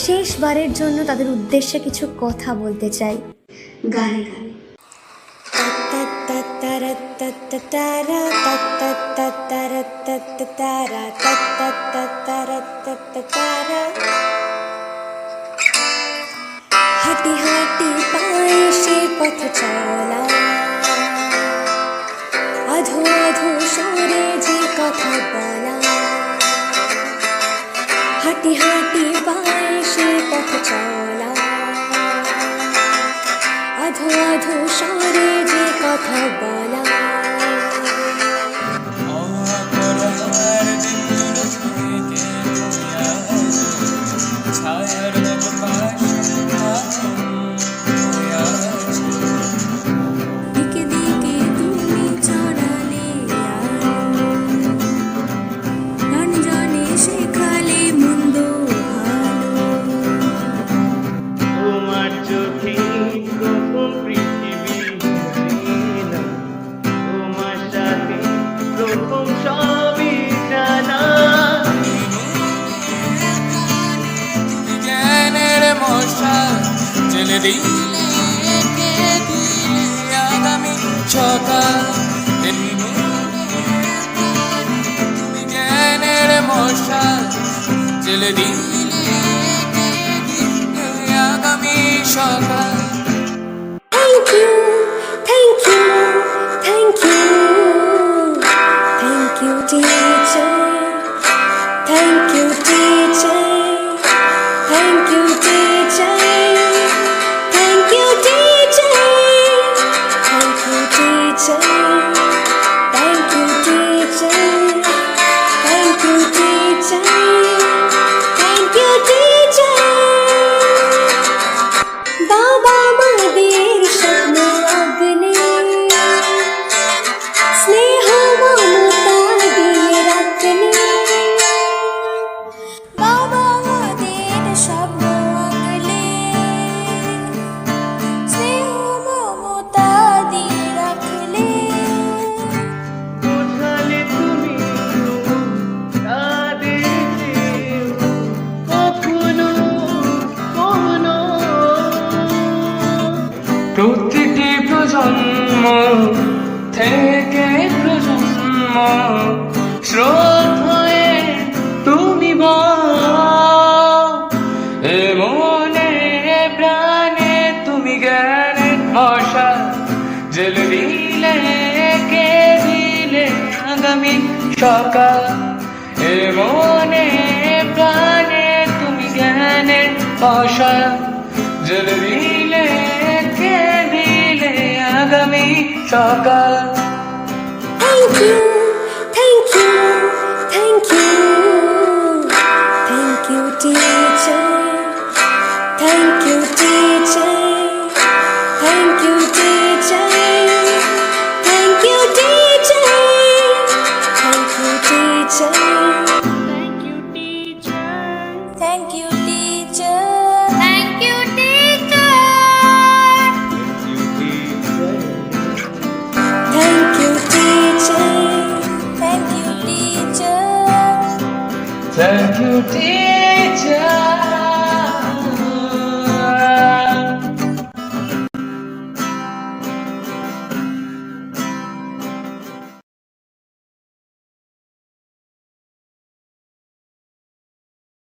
শেষবারের জন্য তাদের উদ্দেশ্যে কিছু কথা বলতে চাই গানে গানে। হাঁটি হাঁটি পায়ে সে পথ চলা, আধো আধো সুরে যে কথা বলা। হাঁটি হাঁটি পায়ে সে পথ চলা, আধো আধো সুরে যে কথা বলা। আগামী সকাল জ্ঞানের মশাল জেলে দিলে আগামী সকাল। Thank you teacher. Thank you, teacher. Thank you, teacher. Thank you, teacher. বাবা মাদের স্বপ্ন অগ্নে স্নেহ মমতা দিয়ে রাখলে বাবা মাদের স্বপ্ন অগ্নে স্নেহ মমতা দিয়ে রাখলে বোঝালে তুমি তাদের কখনো কখনো প্রতিটি প্রজন্ম থেকে প্রজন্ম স্রোত হয়ে তুমি এ মনে প্রাণে তুমি জ্ঞানের ভাষা জেলে দিলে কে দিলে আগামী সকাল এ মনে প্রাণে তুমি জ্ঞানের ভাষা জেলে দিলে কে দিলে আগামী সকাল Thank you, thank you, thank you. Thank you, teacher. Thank you, teacher. Thank you, teacher. Thank you, teacher. Thank you, teacher. Thank you, teacher. Thank you, teacher. Thank you, teacher. Thank you, teacher. Thank you, teacher. Thank you, teacher.